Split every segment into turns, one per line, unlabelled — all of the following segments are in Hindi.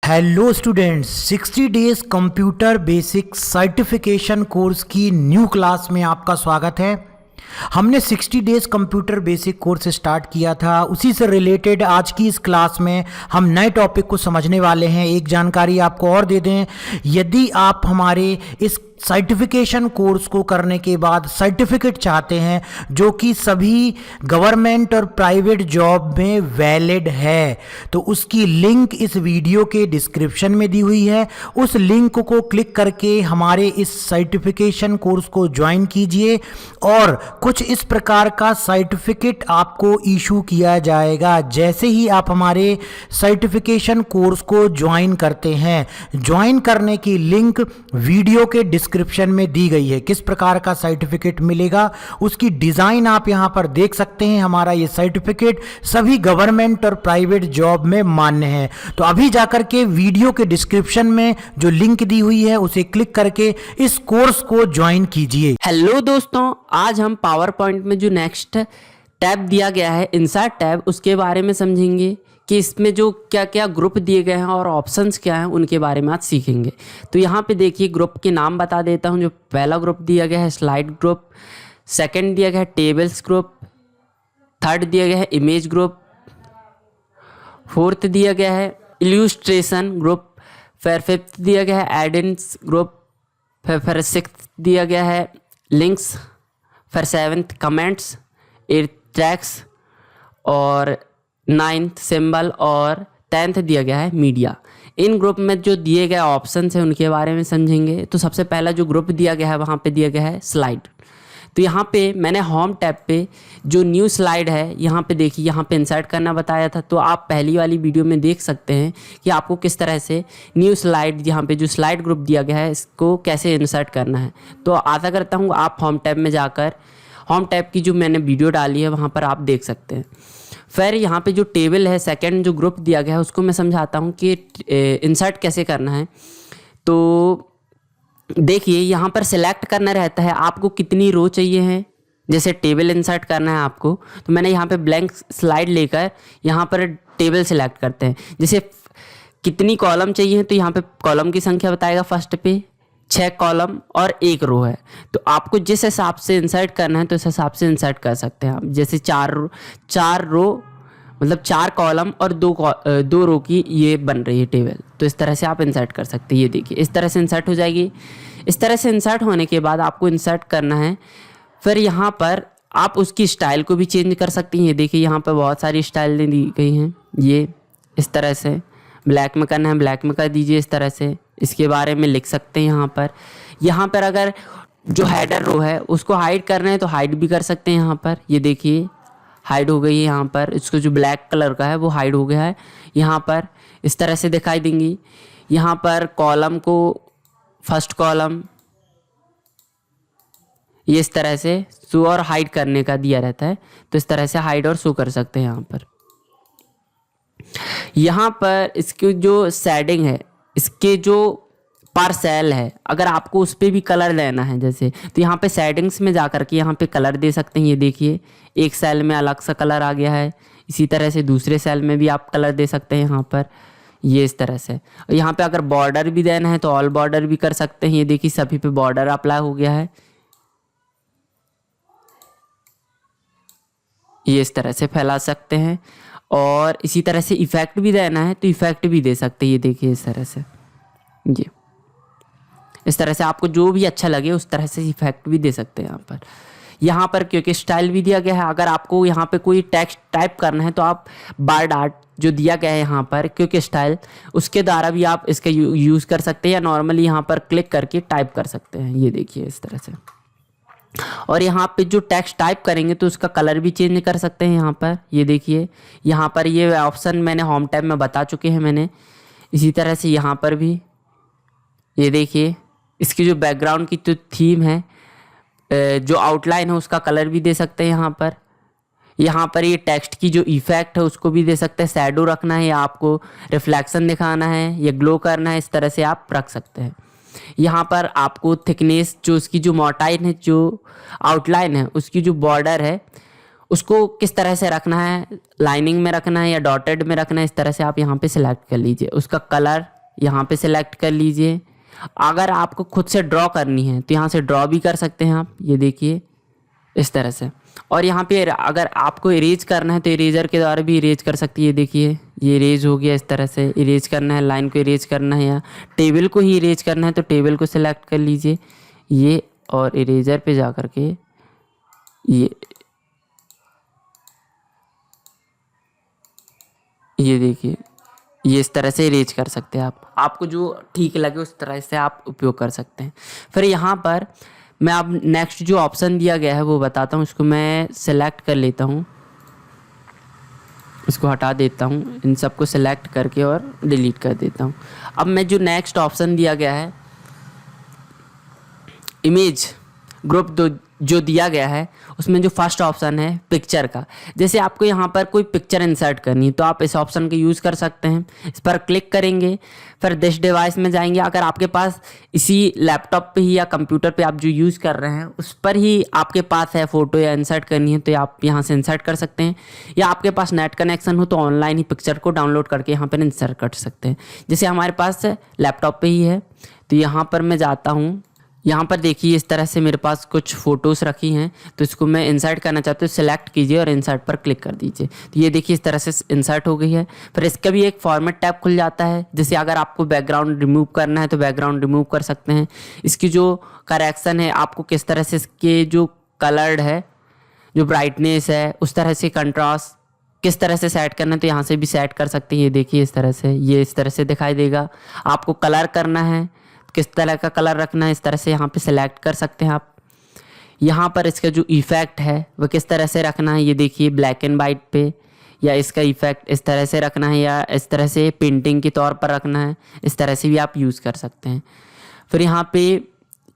Hello students, 60 days computer basic certification course की न्यू क्लास में आपका स्वागत है। हमने 60 days computer basic course start किया था, उसी से रिलेटेड आज की इस क्लास में हम नए टॉपिक को समझने वाले हैं। एक जानकारी आपको और दे दें, यदि आप हमारे इस सर्टिफिकेशन कोर्स को करने के बाद सर्टिफिकेट चाहते हैं जो कि सभी गवर्नमेंट और प्राइवेट जॉब में वैलिड है, तो उसकी लिंक इस वीडियो के डिस्क्रिप्शन में दी हुई है। उस लिंक को क्लिक करके हमारे इस सर्टिफिकेशन कोर्स को ज्वाइन कीजिए और कुछ इस प्रकार का सर्टिफिकेट आपको इशू किया जाएगा जैसे ही आप हमारे सर्टिफिकेशन कोर्स को ज्वाइन करते हैं। ज्वाइन करने की लिंक वीडियो के डिस्क्रिप्शन में दी गई है। किस प्रकार का सर्टिफिकेट मिलेगा उसकी डिजाइन आप यहां पर देख सकते हैं। हमारा ये सर्टिफिकेट सभी गवर्नमेंट और प्राइवेट जॉब में मान्य है। तो अभी जाकर के वीडियो के डिस्क्रिप्शन में जो लिंक दी हुई है उसे क्लिक करके इस कोर्स को ज्वाइन कीजिए।
हेलो दोस्तों, आज हम पावर पॉइंट में जो नेक्स्ट टैब दिया गया है इंसर्ट टैब, उसके बारे में समझेंगे कि इसमें जो क्या क्या ग्रुप दिए गए हैं और ऑप्शंस क्या हैं उनके बारे में आज सीखेंगे। तो यहाँ पे देखिए ग्रुप के नाम बता देता हूँ। जो पहला ग्रुप दिया गया है स्लाइड ग्रुप, सेकंड दिया गया है टेबल्स ग्रुप, थर्ड दिया गया है इमेज ग्रुप, फोर्थ दिया गया है इल्यूस्ट्रेशन ग्रुप, फिर फिफ्थ दिया गया है एडेंस ग्रुप, फिर सिक्स्थ दिया गया है लिंक्स, फिर सेवन्थ कमेंट्स, एट्थ ट्रैक्स और नाइन्थ सिंबल और 10th दिया गया है मीडिया। इन ग्रुप में जो दिए गए ऑप्शंस हैं उनके बारे में समझेंगे। तो सबसे पहला जो ग्रुप दिया गया है वहाँ पे दिया गया है स्लाइड। तो यहाँ पे मैंने होम टैब पे जो न्यू स्लाइड है यहाँ पे देखिए, यहाँ पे इंसर्ट करना बताया था। तो आप पहली वाली वीडियो में देख सकते हैं कि आपको किस तरह से न्यू स्लाइड, यहाँ पे जो स्लाइड ग्रुप दिया गया है इसको कैसे इंसर्ट करना है। तो आशा करता हूँ आप होम टैब में जाकर होम टैब की जो मैंने वीडियो डाली है वहाँ पर आप देख सकते हैं। फिर यहाँ पे जो टेबल है, सेकंड जो ग्रुप दिया गया है उसको मैं समझाता हूँ कि इंसर्ट कैसे करना है। तो देखिए यहाँ पर सिलेक्ट करना रहता है आपको कितनी रो चाहिए है। जैसे टेबल इंसर्ट करना है आपको, तो मैंने यहाँ पे ब्लैंक स्लाइड लेकर यहाँ पर टेबल सिलेक्ट करते हैं। जैसे कितनी कॉलम चाहिए तो यहाँ पे कॉलम की संख्या बताएगा। फर्स्ट पे 6 कॉलम और 1 रो है, तो आपको जिस हिसाब से इंसर्ट करना है तो इस हिसाब से इंसर्ट कर सकते हैं आप। जैसे 4 रो मतलब 4 कॉलम और 2 रो की ये बन रही है टेबल, तो इस तरह से आप इंसर्ट कर सकते हैं। ये देखिए इस तरह से इंसर्ट हो जाएगी। इस तरह से इंसर्ट होने के बाद आपको इंसर्ट करना है। फिर यहाँ पर आप उसकी स्टाइल को भी चेंज कर सकती हैं। ये देखिए यहाँ पर बहुत सारी स्टाइल दी गई हैं। ये इस तरह से ब्लैक में करना है, ब्लैक में कर दीजिए इस तरह से। इसके बारे में लिख सकते हैं यहाँ पर अगर जो हेडर रो है उसको हाइड करना है तो हाइड भी कर सकते हैं। यहाँ पर ये देखिए हाइड हो गई है। यहाँ पर इसको जो ब्लैक कलर का है वो हाइड हो गया है। यहाँ पर इस तरह से दिखाई देंगी। यहाँ पर कॉलम को फर्स्ट कॉलम ये इस तरह से शो और हाइड करने का दिया रहता है, तो इस तरह से हाइड और शो कर सकते हैं। यहाँ पर इसकी जो शेडिंग है, इसके जो पर सेल है, अगर आपको उस पर भी कलर देना है जैसे, तो यहाँ पे सेटिंग्स में जाकर के यहाँ पे कलर दे सकते हैं। ये देखिए एक सेल में अलग सा कलर आ गया है, इसी तरह से दूसरे सेल में भी आप कलर दे सकते हैं यहाँ पर, ये इस तरह से। यहाँ पे अगर बॉर्डर भी देना है तो ऑल बॉर्डर भी कर सकते हैं। ये देखिए सभी पे बॉर्डर अप्लाई हो गया है। ये इस तरह से फैला सकते हैं। और इसी तरह से इफेक्ट भी देना है तो इफेक्ट भी दे सकते हैं। ये देखिए इस तरह से, ये इस तरह से आपको जो भी अच्छा लगे उस तरह से इफेक्ट भी दे सकते हैं। यहाँ पर क्योंकि स्टाइल भी दिया गया है, अगर आपको यहाँ पे कोई टेक्स्ट टाइप करना है तो आप बार डार्ट जो दिया गया है यहाँ पर क्योंकि स्टाइल, उसके द्वारा भी आप इसका यूज़ कर सकते हैं या नॉर्मली यहाँ पर क्लिक करके टाइप कर सकते हैं। ये देखिए इस तरह से। और यहाँ पे जो टेक्स्ट टाइप करेंगे तो उसका कलर भी चेंज कर सकते हैं। यहाँ पर ये देखिए, यहाँ पर ये ऑप्शन मैंने होम टैब में बता चुके हैं मैंने। इसी तरह से यहाँ पर भी ये देखिए इसकी जो बैकग्राउंड की जो थीम है, जो आउटलाइन है उसका कलर भी दे सकते हैं। यहाँ पर ये टेक्स्ट की जो इफेक्ट है उसको भी दे सकते हैं। शैडो रखना है या आपको रिफ्लेक्शन दिखाना है या ग्लो करना है, इस तरह से आप रख सकते हैं। यहाँ पर आपको थिकनेस, जो उसकी जो मोटाई है, जो आउटलाइन है, उसकी जो बॉर्डर है उसको किस तरह से रखना है, लाइनिंग में रखना है या डॉटेड में रखना है, इस तरह से आप यहाँ पे सिलेक्ट कर लीजिए। उसका कलर यहाँ पे सिलेक्ट कर लीजिए। अगर आपको खुद से ड्रॉ करनी है तो यहाँ से ड्रॉ भी कर सकते हैं आप, ये देखिए इस तरह से। और यहाँ पे अगर आपको इरेज करना है तो इरेजर के द्वारा भी इरेज कर सकती है, देखिए ये इरेज हो गया। इस तरह से इरेज करना है, लाइन को इरेज करना है या टेबल को ही इरेज करना है तो टेबल को सिलेक्ट कर लीजिए ये, और इरेजर पे जा कर के ये देखिए ये इस तरह से इरेज कर सकते हैं आप। आपको जो ठीक लगे उस तरह से आप उपयोग कर सकते हैं। फिर यहाँ पर मैं अब नेक्स्ट जो ऑप्शन दिया गया है वो बताता हूँ। इसको मैं सेलेक्ट कर लेता हूँ, इसको हटा देता हूँ, इन सबको सेलेक्ट करके और डिलीट कर देता हूँ। अब मैं जो नेक्स्ट ऑप्शन दिया गया है इमेज ग्रुप जो दिया गया है उसमें जो फर्स्ट ऑप्शन है पिक्चर का, जैसे आपको यहाँ पर कोई पिक्चर इंसर्ट करनी है तो आप इस ऑप्शन का यूज़ कर सकते हैं। इस पर क्लिक करेंगे, फिर दिस डिवाइस में जाएंगे। अगर आपके पास इसी लैपटॉप पे ही या कंप्यूटर पे आप जो यूज़ कर रहे हैं उस पर ही आपके पास है फ़ोटो या इंसर्ट करनी है तो आप यहाँ से इंसर्ट कर सकते हैं, या आपके पास नेट कनेक्शन हो तो ऑनलाइन ही पिक्चर को डाउनलोड करके यहाँ पर इंसर्ट कर सकते हैं। जैसे हमारे पास लैपटॉप पर ही है तो यहाँ पर मैं जाता हूँ। यहाँ पर देखिए इस तरह से मेरे पास कुछ फ़ोटोज़ रखी हैं तो इसको मैं इंसर्ट करना चाहता हूँ, सिलेक्ट कीजिए और इंसर्ट पर क्लिक कर दीजिए। तो ये देखिए इस तरह से इंसर्ट हो गई है। फिर इसका भी एक फॉर्मेट टैब खुल जाता है, जैसे अगर आपको बैकग्राउंड रिमूव करना है तो बैकग्राउंड रिमूव कर सकते हैं। इसकी जो करेक्शन है, आपको किस तरह से इसके जो कलर्ड है, जो ब्राइटनेस है, उस तरह से कंट्रास्ट किस तरह से सेट करना है तो यहाँ से भी सेट कर सकते हैं। ये देखिए इस तरह से, ये इस तरह से दिखाई देगा। आपको कलर करना है, किस तरह का कलर रखना है, इस तरह से यहाँ पे सिलेक्ट कर सकते हैं आप। यहाँ पर इसका जो इफ़ेक्ट है वह किस तरह से रखना है, ये देखिए ब्लैक एंड वाइट पे, या इसका इफ़ेक्ट इस तरह से रखना है या इस तरह से पेंटिंग के तौर पर रखना है, इस तरह से भी आप यूज़ कर सकते हैं। फिर यहाँ पे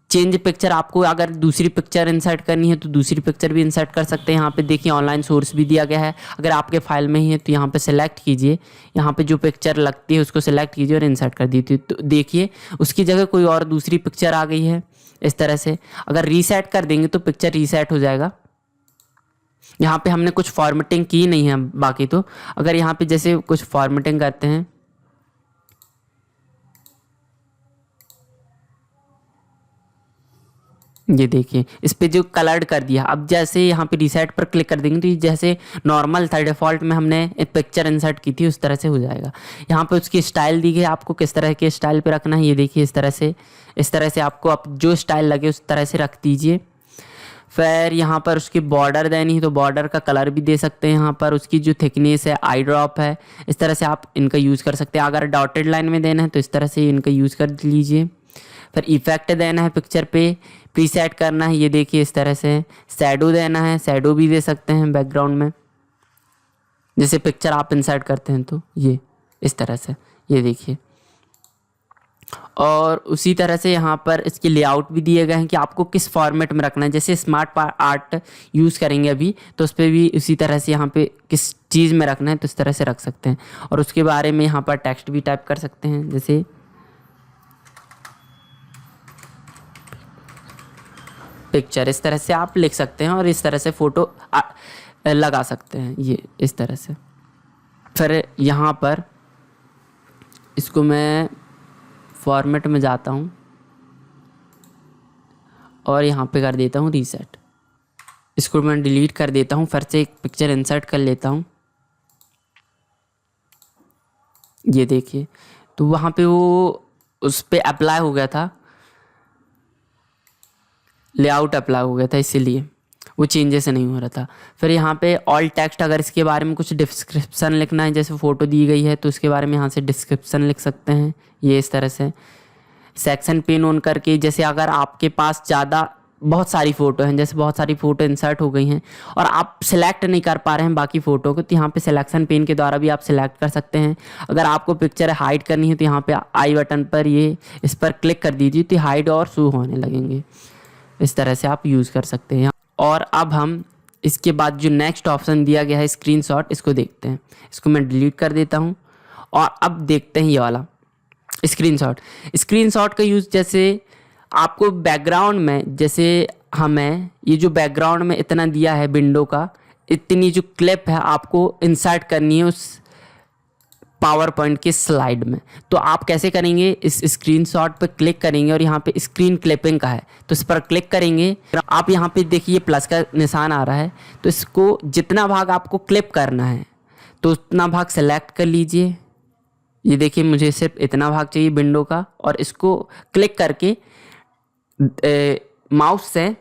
चेंज पिक्चर, आपको अगर दूसरी पिक्चर इंसर्ट करनी है तो दूसरी पिक्चर भी इंसर्ट कर सकते हैं। यहाँ पे देखिए ऑनलाइन सोर्स भी दिया गया है, अगर आपके फाइल में ही है तो यहाँ पे सेलेक्ट कीजिए, यहाँ पे जो पिक्चर लगती है उसको सेलेक्ट कीजिए और इंसर्ट कर दीजिए। तो देखिए उसकी जगह कोई और दूसरी पिक्चर आ गई है इस तरह से। अगर रीसेट कर देंगे तो पिक्चर रीसेट हो जाएगा। यहाँ पर हमने कुछ फॉर्मेटिंग की नहीं है बाकी तो। अगर यहाँ पर जैसे कुछ फॉर्मेटिंग करते हैं, ये देखिए इस पे जो कलर्ड कर दिया। अब जैसे यहाँ पे रीसेट पर क्लिक कर देंगे तो ये जैसे नॉर्मल था, डिफ़ॉल्ट में हमने एक पिक्चर इंसर्ट की थी उस तरह से हो जाएगा। यहाँ पे उसकी स्टाइल दी गई, आपको किस तरह के स्टाइल पे रखना है, ये देखिए इस तरह से आपको आप जो स्टाइल लगे उस तरह से रख दीजिए। फिर यहाँ पर उसकी बॉर्डर देनी है तो बॉर्डर का कलर भी दे सकते हैं। यहाँ पर उसकी जो थिकनेस है, आई ड्रॉप है, इस तरह से आप इनका यूज़ कर सकते हैं। अगर डॉटेड लाइन में देना है तो इस तरह से इनका यूज़ कर लीजिए। फिर इफेक्ट देना है पिक्चर पे, प्रीसेट करना है, ये देखिए इस तरह से। शैडो देना है, शैडो भी दे सकते हैं बैकग्राउंड में, जैसे पिक्चर आप इंसर्ट करते हैं तो ये इस तरह से, ये देखिए। और उसी तरह से यहाँ पर इसके लेआउट भी दिए गए हैं कि आपको किस फॉर्मेट में रखना है। जैसे स्मार्ट आर्ट यूज़ करेंगे अभी तो उस पर भी उसी तरह से यहाँ पे किस चीज़ में रखना है तो इस तरह से रख सकते हैं। और उसके बारे में यहाँ पर टेक्स्ट भी टाइप कर सकते हैं, जैसे पिक्चर, इस तरह से आप लिख सकते हैं और इस तरह से फ़ोटो लगा सकते हैं, ये इस तरह से। फिर यहाँ पर इसको मैं फॉर्मेट में जाता हूँ और यहाँ पे कर देता हूँ रीसेट। इसको मैं डिलीट कर देता हूँ, फिर से एक पिक्चर इंसर्ट कर लेता हूँ, ये देखिए। तो वहाँ पे वो उस पर अप्लाई हो गया था, लेआउट अप्लाई हो गया था, इसीलिए वो चेंजेस नहीं हो रहा था। फिर यहाँ पे ऑल टेक्स्ट, अगर इसके बारे में कुछ डिस्क्रिप्शन लिखना है, जैसे फ़ोटो दी गई है तो उसके बारे में यहाँ से डिस्क्रिप्शन लिख सकते हैं, ये इस तरह से। सेक्शन पेन ऑन करके, जैसे अगर आपके पास बहुत सारी फ़ोटो हैं, जैसे बहुत सारी फ़ोटो इंसर्ट हो गई हैं और आप सिलेक्ट नहीं कर पा रहे हैं बाकी फ़ोटो को, तो यहाँ पे सिलेक्शन पेन के द्वारा भी आप सिलेक्ट कर सकते हैं। अगर आपको पिक्चर हाइड करनी है तो यहाँ पे आई बटन पर इस पर क्लिक कर दीजिए तो हाइड और शो होने लगेंगे, इस तरह से आप यूज़ कर सकते हैं। और अब हम इसके बाद जो नेक्स्ट ऑप्शन दिया गया है स्क्रीनशॉट, इसको देखते हैं। इसको मैं डिलीट कर देता हूँ और अब देखते हैं ये वाला स्क्रीनशॉट का यूज़। जैसे आपको बैकग्राउंड में, जैसे हमें ये जो बैकग्राउंड में इतना दिया है विंडो का, इतनी जो क्लिप है आपको इंसर्ट करनी है उस पावर पॉइंट की स्लाइड में। तो आप कैसे करेंगे, इस स्क्रीनशॉट पे क्लिक करेंगे और यहाँ पे स्क्रीन क्लिपिंग का है तो इस पर क्लिक करेंगे। आप यहाँ पे देखिए प्लस का निशान आ रहा है, तो इसको जितना भाग आपको क्लिप करना है तो उतना भाग सेलेक्ट कर लीजिए। ये देखिए मुझे सिर्फ इतना भाग चाहिए विंडो का, और इसको क्लिक करके माउस से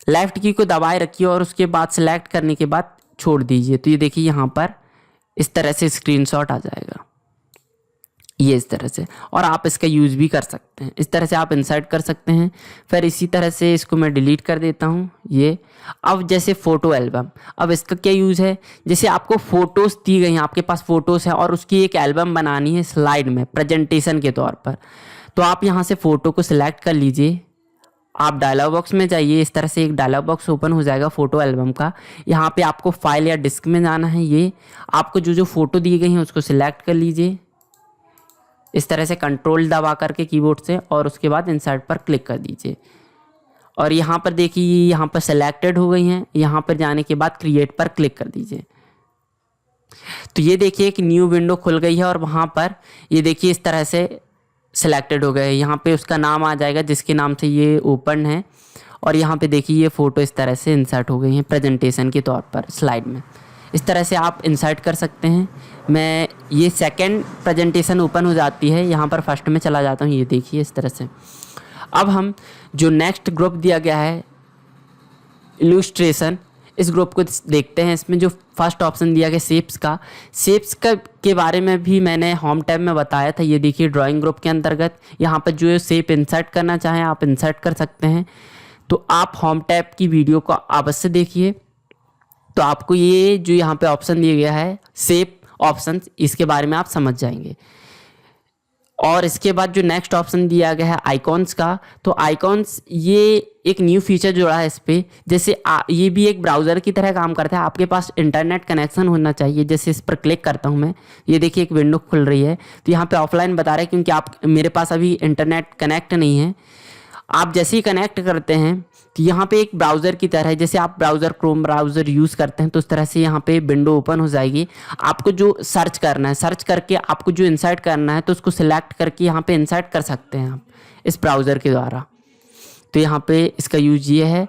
लेफ़्ट की को दबाए रखिए और उसके बाद सेलेक्ट करने के बाद छोड़ दीजिए। तो ये देखिए यहाँ पर इस तरह से स्क्रीनशॉट आ जाएगा, ये इस तरह से, और आप इसका यूज़ भी कर सकते हैं। इस तरह से आप इंसर्ट कर सकते हैं। फिर इसी तरह से इसको मैं डिलीट कर देता हूँ ये। अब जैसे फ़ोटो एल्बम, अब इसका क्या यूज़ है, जैसे आपको फ़ोटोज़ दी गई हैं, आपके पास फ़ोटोज़ है और उसकी एक एल्बम बनानी है स्लाइड में प्रेजेंटेशन के तौर पर, तो आप यहाँ से फ़ोटो को सिलेक्ट कर लीजिए। आप डायलॉग बॉक्स में जाइए, इस तरह से एक डायलॉग बॉक्स ओपन हो जाएगा फ़ोटो एल्बम का। यहाँ पे आपको फाइल या डिस्क में जाना है। ये आपको जो जो फ़ोटो दी गई हैं उसको सिलेक्ट कर लीजिए इस तरह से, कंट्रोल दबा करके कीबोर्ड से, और उसके बाद इंसर्ट पर क्लिक कर दीजिए। और यहाँ पर देखिए यहाँ पर सेलेक्टेड हो गई हैं। यहाँ पर जाने के बाद क्रिएट पर क्लिक कर दीजिए। तो ये देखिए एक न्यू विंडो खुल गई है और वहाँ पर ये देखिए इस तरह से सिलेक्टेड हो गए। यहाँ पे उसका नाम आ जाएगा जिसके नाम से ये ओपन है, और यहाँ पे देखिए ये फ़ोटो इस तरह से इंसर्ट हो गई हैं प्रेजेंटेशन के तौर पर स्लाइड में। इस तरह से आप इंसर्ट कर सकते हैं। मैं ये सेकंड प्रेजेंटेशन ओपन हो जाती है, यहाँ पर फर्स्ट में चला जाता हूँ। ये देखिए इस तरह से। अब हम जो नेक्स्ट ग्रुप दिया गया है इलस्ट्रेशन, इस ग्रुप को देखते हैं। इसमें जो फर्स्ट ऑप्शन दिया गया शेप्स का के बारे में भी मैंने होम टैब में बताया था। ये देखिए ड्राइंग ग्रुप के अंतर्गत यहाँ पर जो शेप इंसर्ट करना चाहें आप इंसर्ट कर सकते हैं। तो आप होम टैब की वीडियो को अवश्य देखिए, तो आपको ये जो यहाँ पे ऑप्शन दिया गया है शेप ऑप्शन, इसके बारे में आप समझ जाएंगे। और इसके बाद जो नेक्स्ट ऑप्शन दिया गया है आइकॉन्स का, तो आइकॉन्स ये एक न्यू फीचर जोड़ा है इस पर। जैसे ये भी एक ब्राउज़र की तरह काम करता है। आपके पास इंटरनेट कनेक्शन होना चाहिए। जैसे इस पर क्लिक करता हूँ मैं, ये देखिए एक विंडो खुल रही है। तो यहाँ पे ऑफलाइन बता रहा है क्योंकि मेरे पास अभी इंटरनेट कनेक्ट नहीं है। आप जैसे ही कनेक्ट करते हैं तो यहाँ पे एक ब्राउज़र की तरह है। जैसे आप ब्राउज़र क्रोम ब्राउज़र यूज़ करते हैं तो उस तरह से यहाँ पे विंडो ओपन हो जाएगी। आपको जो सर्च करना है, सर्च करके आपको जो इंसर्ट करना है तो उसको सिलेक्ट करके यहाँ पे इंसर्ट कर सकते हैं आप इस ब्राउज़र के द्वारा। तो यहाँ पे इसका यूज ये है।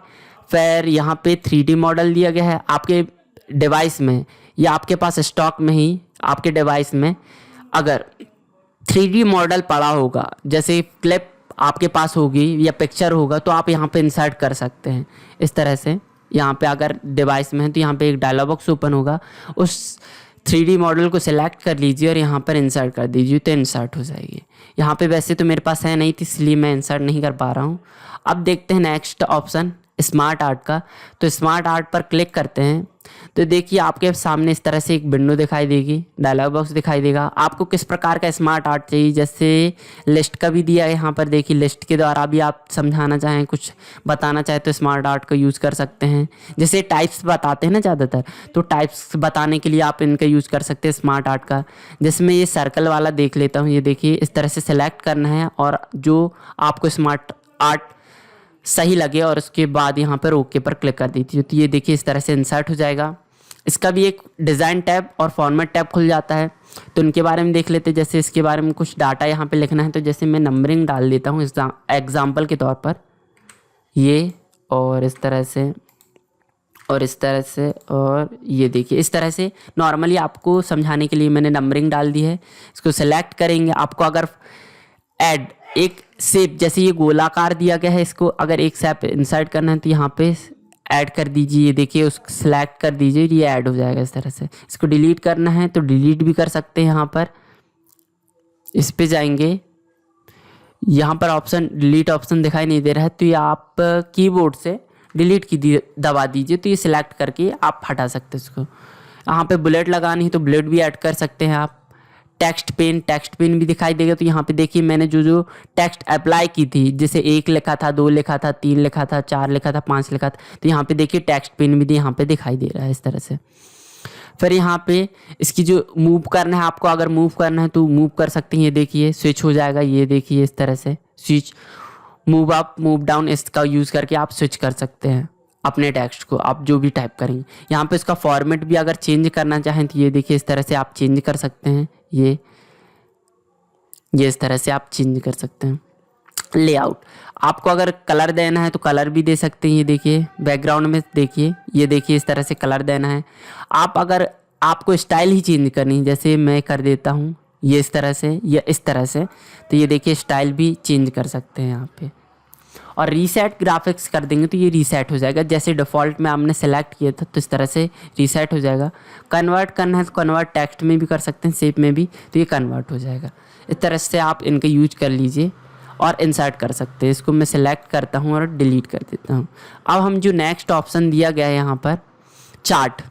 फिर यहाँ पे 3D मॉडल दिया गया है आपके डिवाइस में, या आपके पास स्टॉक में ही आपके डिवाइस में अगर 3D मॉडल पड़ा होगा, जैसे क्लिप आपके पास होगी या पिक्चर होगा, तो आप यहाँ पे इंसर्ट कर सकते हैं इस तरह से। यहाँ पे अगर डिवाइस में है तो यहाँ पे एक डायलॉग बॉक्स ओपन होगा, उस 3D मॉडल को सिलेक्ट कर लीजिए और यहाँ पर इंसर्ट कर दीजिए तो इंसर्ट हो जाएगी। यहाँ पे वैसे तो मेरे पास है नहीं थी इसलिए मैं इंसर्ट नहीं कर पा रहा हूँ। अब देखते हैं नेक्स्ट ऑप्शन स्मार्ट आर्ट का। तो स्मार्ट आर्ट पर क्लिक करते हैं तो देखिए आपके सामने इस तरह से एक विंडो दिखाई देगी, डायलॉग बॉक्स दिखाई देगा। आपको किस प्रकार का स्मार्ट आर्ट चाहिए, जैसे लिस्ट का भी दिया है यहाँ पर। देखिए लिस्ट के द्वारा भी आप समझाना चाहें, कुछ बताना चाहें तो स्मार्ट आर्ट का यूज़ कर सकते हैं। जैसे टाइप्स बताते हैं ना ज़्यादातर, तो टाइप्स बताने के लिए आप इनका यूज़ कर सकते हैं स्मार्ट आर्ट का। जिसमें ये सर्कल वाला देख लेता हूँ। ये देखिए इस तरह से सेलेक्ट करना है और जो आपको स्मार्ट आर्ट सही लगे और उसके बाद यहाँ पर ओके पर क्लिक कर दीजिए। तो ये देखिए इस तरह से इंसर्ट हो जाएगा। इसका भी एक डिज़ाइन टैब और फॉर्मेट टैब खुल जाता है, तो उनके बारे में देख लेते हैं। जैसे इसके बारे में कुछ डाटा यहाँ पे लिखना है, तो जैसे मैं नंबरिंग डाल देता हूँ एग्जाम्पल के तौर पर, ये और इस तरह से और इस तरह से, और ये देखिए इस तरह से नॉर्मली आपको समझाने के लिए मैंने नंबरिंग डाल दी है। इसको सेलेक्ट करेंगे। आपको अगर ऐड एक शेप, जैसे ये गोलाकार दिया गया है, इसको अगर एक शेप इंसर्ट करना है तो यहाँ पे ऐड कर दीजिए। ये देखिए उसको सिलेक्ट कर दीजिए, ये ऐड हो जाएगा इस तरह से। इसको डिलीट करना है तो डिलीट भी कर सकते हैं। यहाँ पर इस पे जाएंगे, यहाँ पर ऑप्शन डिलीट ऑप्शन दिखाई नहीं दे रहा है, तो ये आप कीबोर्ड से डिलीट की दबा दीजिए तो ये सिलेक्ट करके आप हटा सकते हैं इसको। यहाँ पे बुलेट लगानी है तो बुलेट भी ऐड कर सकते हैं आप। टेक्स्ट पेन भी दिखाई देगा। तो यहाँ पे देखिए मैंने जो टेक्स्ट अप्लाई की थी, जैसे 1 लिखा था, 2 लिखा था, 3 लिखा था, 4 लिखा था, 5 लिखा था, तो यहाँ पे देखिए टेक्स्ट पेन भी यहाँ पे दिखाई दे रहा है इस तरह से। फिर यहाँ पे इसकी जो मूव करना है, आपको अगर मूव करना है तो मूव कर सकते हैं। ये देखिए स्विच हो जाएगा। ये देखिए इस तरह से switch, move up move down, इसका यूज़ करके आप स्विच कर सकते हैं। अपने टेक्स्ट को आप जो भी टाइप करेंगे। यहाँ पे इसका फॉर्मेट भी अगर चेंज करना चाहें तो ये देखिए इस तरह से आप चेंज कर सकते हैं। ये इस तरह से आप चेंज कर सकते हैं। लेआउट, आपको अगर कलर देना है तो कलर भी दे सकते हैं। ये देखिए बैकग्राउंड में देखिए, ये देखिए इस तरह से कलर देना है। आप अगर आपको स्टाइल ही चेंज करनी है, जैसे मैं कर देता हूँ ये इस तरह से या इस तरह से, तो ये देखिए स्टाइल भी चेंज कर सकते हैं यहाँ पे। और रीसेट ग्राफिक्स कर देंगे तो ये रीसेट हो जाएगा, जैसे डिफ़ॉल्ट में आपने सेलेक्ट किया था तो इस तरह से रीसेट हो जाएगा। कन्वर्ट करना है तो कन्वर्ट टेक्स्ट में भी कर सकते हैं, शेप में भी, तो ये कन्वर्ट हो जाएगा। इस तरह से आप इनका यूज कर लीजिए और इंसर्ट कर सकते हैं। इसको मैं सिलेक्ट करता हूँ और डिलीट कर देता हूँ। अब हम जो नेक्स्ट ऑप्शन दिया गया है यहाँ पर चार्ट,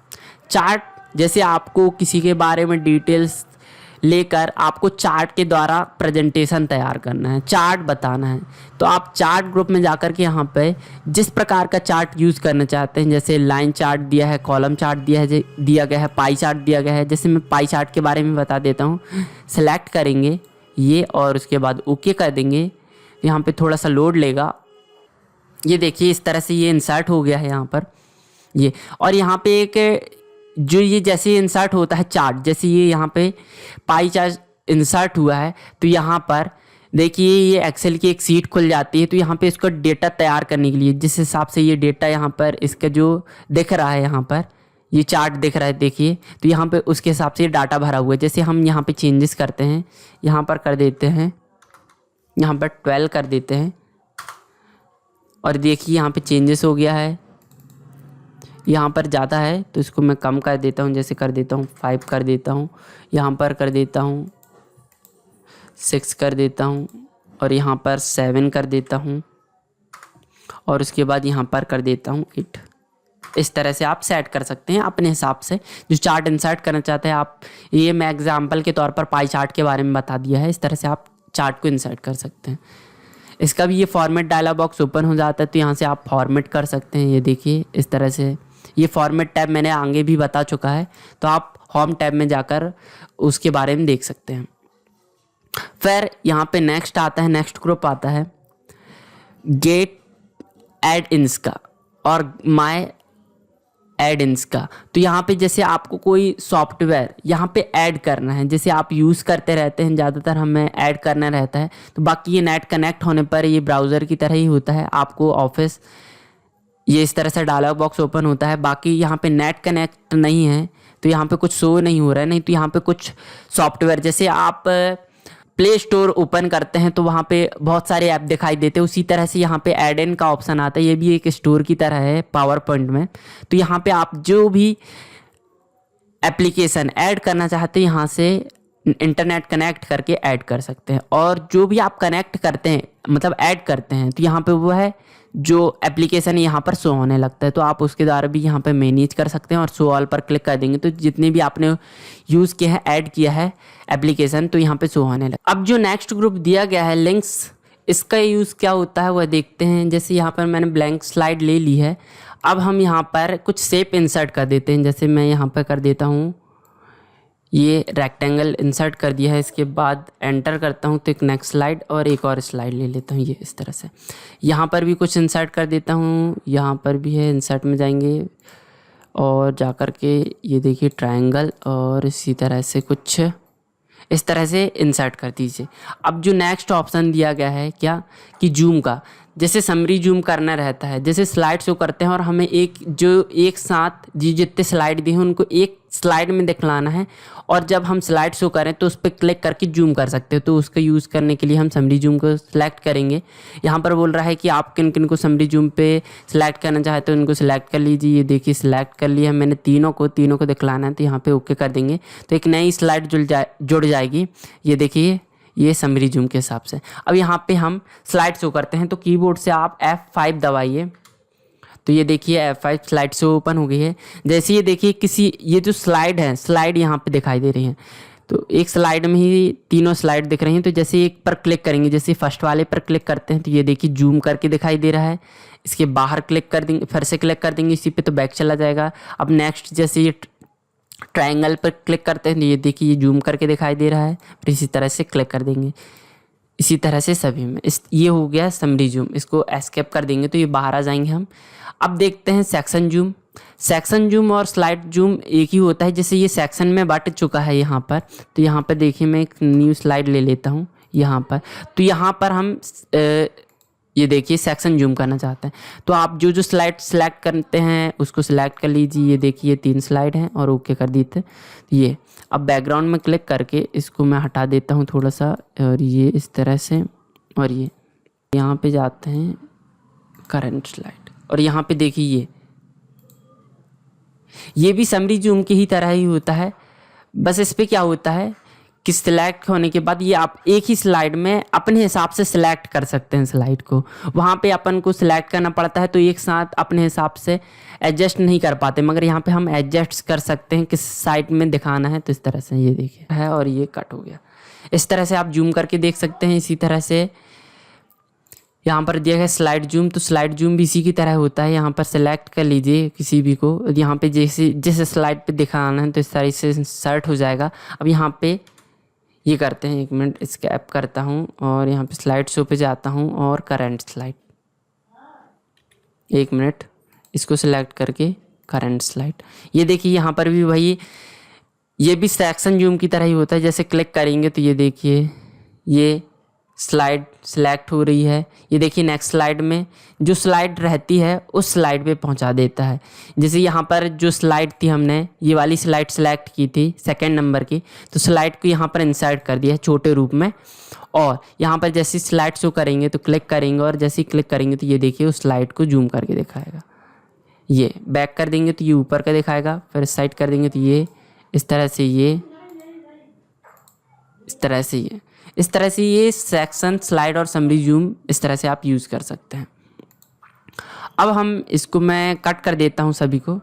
जैसे आपको किसी के बारे में डिटेल्स लेकर आपको चार्ट के द्वारा प्रेजेंटेशन तैयार करना है, चार्ट बताना है, तो आप चार्ट ग्रुप में जाकर के यहाँ पे जिस प्रकार का चार्ट यूज़ करना चाहते हैं, जैसे लाइन चार्ट दिया है, कॉलम चार्ट दिया गया है, पाई चार्ट दिया गया है। जैसे मैं पाई चार्ट के बारे में बता देता हूँ। सेलेक्ट करेंगे ये और उसके बाद ओके कर देंगे। यहाँ पे थोड़ा सा लोड लेगा। ये देखिए इस तरह से ये इंसर्ट हो गया है यहाँ पर ये। और यहाँ पे एक जो ये जैसे इंसर्ट होता है चार्ट, जैसे ये यहाँ पे पाई चार्ट इंसर्ट हुआ है तो यहाँ पर देखिए ये एक्सेल की एक सीट खुल जाती है। तो यहाँ पे इसको डेटा तैयार करने के लिए जिस हिसाब से ये डेटा यहाँ पर इसका जो दिख रहा है, यहाँ पर ये चार्ट दिख रहा है देखिए, तो यहाँ पे उसके हिसाब से ये डाटा भरा हुआ है। जैसे हम यहाँ पे चेंजेस करते हैं, यहाँ पर कर देते हैं, यहाँ पर 12 कर देते हैं और देखिए यहाँ पे चेंजेस हो गया है। यहाँ पर ज़्यादा है तो इसको मैं कम कर देता हूँ, जैसे कर देता हूँ 5 कर देता हूँ, यहाँ पर कर देता हूँ 6 कर देता हूँ और यहाँ पर 7 कर देता हूँ और उसके बाद यहाँ पर कर देता हूँ 8। इस तरह से आप सेट कर सकते हैं अपने हिसाब से जो चार्ट इंसर्ट करना चाहते हैं आप। ये मैं एग्जांपल के तौर पर पाई चार्ट के बारे में बता दिया है। इस तरह से आप चार्ट को इंसर्ट कर सकते हैं। इसका भी ये फॉर्मेट डायलॉग बॉक्स ओपन हो जाता है तो यहाँ से आप फॉर्मेट कर सकते हैं। ये देखिए इस तरह से ये फॉर्मेट टैब मैंने आगे भी बता चुका है, तो आप होम टैब में जाकर उसके बारे में देख सकते हैं। फिर यहाँ पे नेक्स्ट आता है, नेक्स्ट ग्रुप आता है गेट एड इन्स का और माय एड इन्स का। तो यहाँ पे जैसे आपको कोई सॉफ्टवेयर यहाँ पे ऐड करना है, जैसे आप यूज़ करते रहते हैं, ज़्यादातर हमें ऐड करना रहता है, तो बाकी ये नेट कनेक्ट होने पर ये ब्राउज़र की तरह ही होता है। आपको ऑफिस ये इस तरह से डायलॉग बॉक्स ओपन होता है। बाकी यहाँ पे नेट कनेक्ट नहीं है तो यहाँ पे कुछ शो नहीं हो रहा है, नहीं तो यहाँ पे कुछ सॉफ्टवेयर जैसे आप प्ले स्टोर ओपन करते हैं तो वहाँ पे बहुत सारे ऐप दिखाई देते हैं, उसी तरह से यहाँ पे ऐड इन का ऑप्शन आता है। ये भी एक स्टोर की तरह है पावर पॉइंट में। तो यहाँ पे आप जो भी एप्लीकेशन ऐड करना चाहते हैं यहाँ से इंटरनेट कनेक्ट करके ऐड कर सकते हैं। और जो भी आप कनेक्ट करते हैं मतलब ऐड करते हैं तो यहाँ पे वो है जो एप्लीकेशन यहाँ पर शो होने लगता है, तो आप उसके द्वारा भी यहाँ पे मैनेज कर सकते हैं और शो ऑल पर क्लिक कर देंगे तो जितने भी आपने यूज़ किया है ऐड किया है एप्लीकेशन तो यहाँ पे शो होने लगता है। अब जो नेक्स्ट ग्रुप दिया गया है लिंक्स, इसका यूज़ क्या होता है वह देखते हैं। जैसे यहाँ पर मैंने ब्लैंक स्लाइड ले ली है, अब हम यहाँ पर कुछ शेप इंसर्ट कर देते हैं। जैसे मैं यहाँ पर कर देता हूँ ये रेक्टेंगल इंसर्ट कर दिया है, इसके बाद एंटर करता हूँ तो एक नेक्स्ट स्लाइड और एक और स्लाइड ले लेता हूँ ये इस तरह से। यहाँ पर भी कुछ इंसर्ट कर देता हूँ, यहाँ पर भी है, इंसर्ट में जाएंगे और जाकर के ये देखिए ट्रायंगल और इसी तरह से कुछ इस तरह से इंसर्ट कर दीजिए। अब जो नेक्स्ट ऑप्शन दिया गया है क्या कि जूम का, जैसे समरी जूम करना रहता है, जैसे स्लाइड शो करते हैं और हमें एक साथ जितने स्लाइड दिए हैं उनको एक स्लाइड में दिखलाना है और जब हम स्लाइड शो करें तो उस पर क्लिक करके जूम कर सकते हो। तो उसका यूज़ करने के लिए हम समरी जूम को सिलेक्ट करेंगे। यहाँ पर बोल रहा है कि आप किन किन को समरी जूम पे सिलेक्ट करना चाहते हो उनको सिलेक्ट कर लीजिए। ये देखिए सिलेक्ट कर लिया मैंने, तीनों को दिखलाना है तो यहाँ पर ओके कर देंगे तो एक नई स्लाइड जुड़ जाएगी। ये देखिए ये समरी जूम के हिसाब से। अब यहाँ पे हम स्लाइड शो करते हैं तो कीबोर्ड से आप F5 दबाइए तो ये देखिए F5 स्लाइड शो ओपन हो गई है। जैसे ये देखिए ये जो स्लाइड है, स्लाइड यहाँ पे दिखाई दे रही हैं तो एक स्लाइड में ही तीनों स्लाइड दिख रही हैं। तो जैसे एक पर क्लिक करेंगे, जैसे फर्स्ट वाले पर क्लिक करते हैं तो ये देखिए जूम करके दिखाई दे रहा है। इसके बाहर क्लिक कर देंगे, फिर से क्लिक कर देंगे इसी पे तो बैक चला जाएगा। अब नेक्स्ट जैसे ये ट्रायंगल पर क्लिक करते हैं तो ये देखिए ये जूम करके दिखाई दे रहा है, फिर इसी तरह से क्लिक कर देंगे। इसी तरह से सभी में। ये हो गया समरी जूम, इसको एस्केप कर देंगे तो ये बाहर आ जाएंगे हम। अब देखते हैं सेक्शन जूम। सेक्शन जूम और स्लाइड जूम एक ही होता है। जैसे ये सेक्शन में बट चुका है यहाँ पर, तो यहाँ पर देखिए मैं एक न्यू स्लाइड ले लेता हूँ यहाँ पर। तो यहाँ पर हम ये देखिए सेक्शन जूम करना चाहते हैं तो आप जो जो स्लाइड सेलेक्ट करते हैं उसको सिलेक्ट कर लीजिए। ये देखिए 3 स्लाइड हैं और ओके कर देते ये। अब बैकग्राउंड में क्लिक करके इसको मैं हटा देता हूँ थोड़ा सा, और ये इस तरह से, और ये यहाँ पे जाते हैं करंट स्लाइड, और यहाँ पे देखिए ये भी समरी जूम की ही तरह ही होता है। बस इस पे क्या होता है कि सिलेक्ट होने के बाद ये आप एक ही स्लाइड में अपने हिसाब से सिलेक्ट कर सकते हैं स्लाइड को। वहाँ पे अपन को सिलेक्ट करना पड़ता है तो एक साथ अपने हिसाब से एडजस्ट नहीं कर पाते, मगर यहाँ पे हम एडजस्ट कर सकते हैं किस साइड में दिखाना है। तो इस तरह से ये देखिए है, और ये कट हो गया। इस तरह से आप जूम करके देख सकते हैं। इसी तरह से यहाँ पर दिया गया स्लाइड जूम, तो स्लाइड जूम भी इसी की तरह होता है। यहाँ पर सेलेक्ट कर लीजिए किसी भी को, यहाँ पे जैसे जिस स्लाइड पे दिखाना है तो इस तरह से इंसर्ट हो जाएगा। अब यहाँ पे ये करते हैं, 1 मिनट स्कैप करता हूँ और यहाँ पे स्लाइड शो पे जाता हूँ और करंट स्लाइड, 1 मिनट इसको सिलेक्ट करके करंट स्लाइड। ये देखिए यहाँ पर भी वही, ये भी सेक्शन जूम की तरह ही होता है। जैसे क्लिक करेंगे तो ये देखिए ये स्लाइड सेलेक्ट हो रही है। ये देखिए नेक्स्ट स्लाइड में जो स्लाइड रहती है उस स्लाइड पे पहुंचा देता है। जैसे यहाँ पर जो स्लाइड थी, हमने ये वाली स्लाइड सेलेक्ट की थी 2nd नंबर की, तो स्लाइड को यहाँ पर इंसर्ट कर दिया है छोटे रूप में। और यहाँ पर जैसे स्लाइड शो करेंगे तो क्लिक करेंगे, और जैसे ही क्लिक करेंगे तो ये देखिए उस स्लाइड को जूम करके दिखाएगा। ये बैक कर देंगे तो ये ऊपर का दिखाएगा, फिर साइड कर देंगे तो ये इस तरह से, ये इस तरह से, ये इस तरह से ये सेक्शन, स्लाइड और समरी जूम इस तरह से आप यूज़ कर सकते हैं। अब हम इसको मैं कट कर देता हूँ सभी को,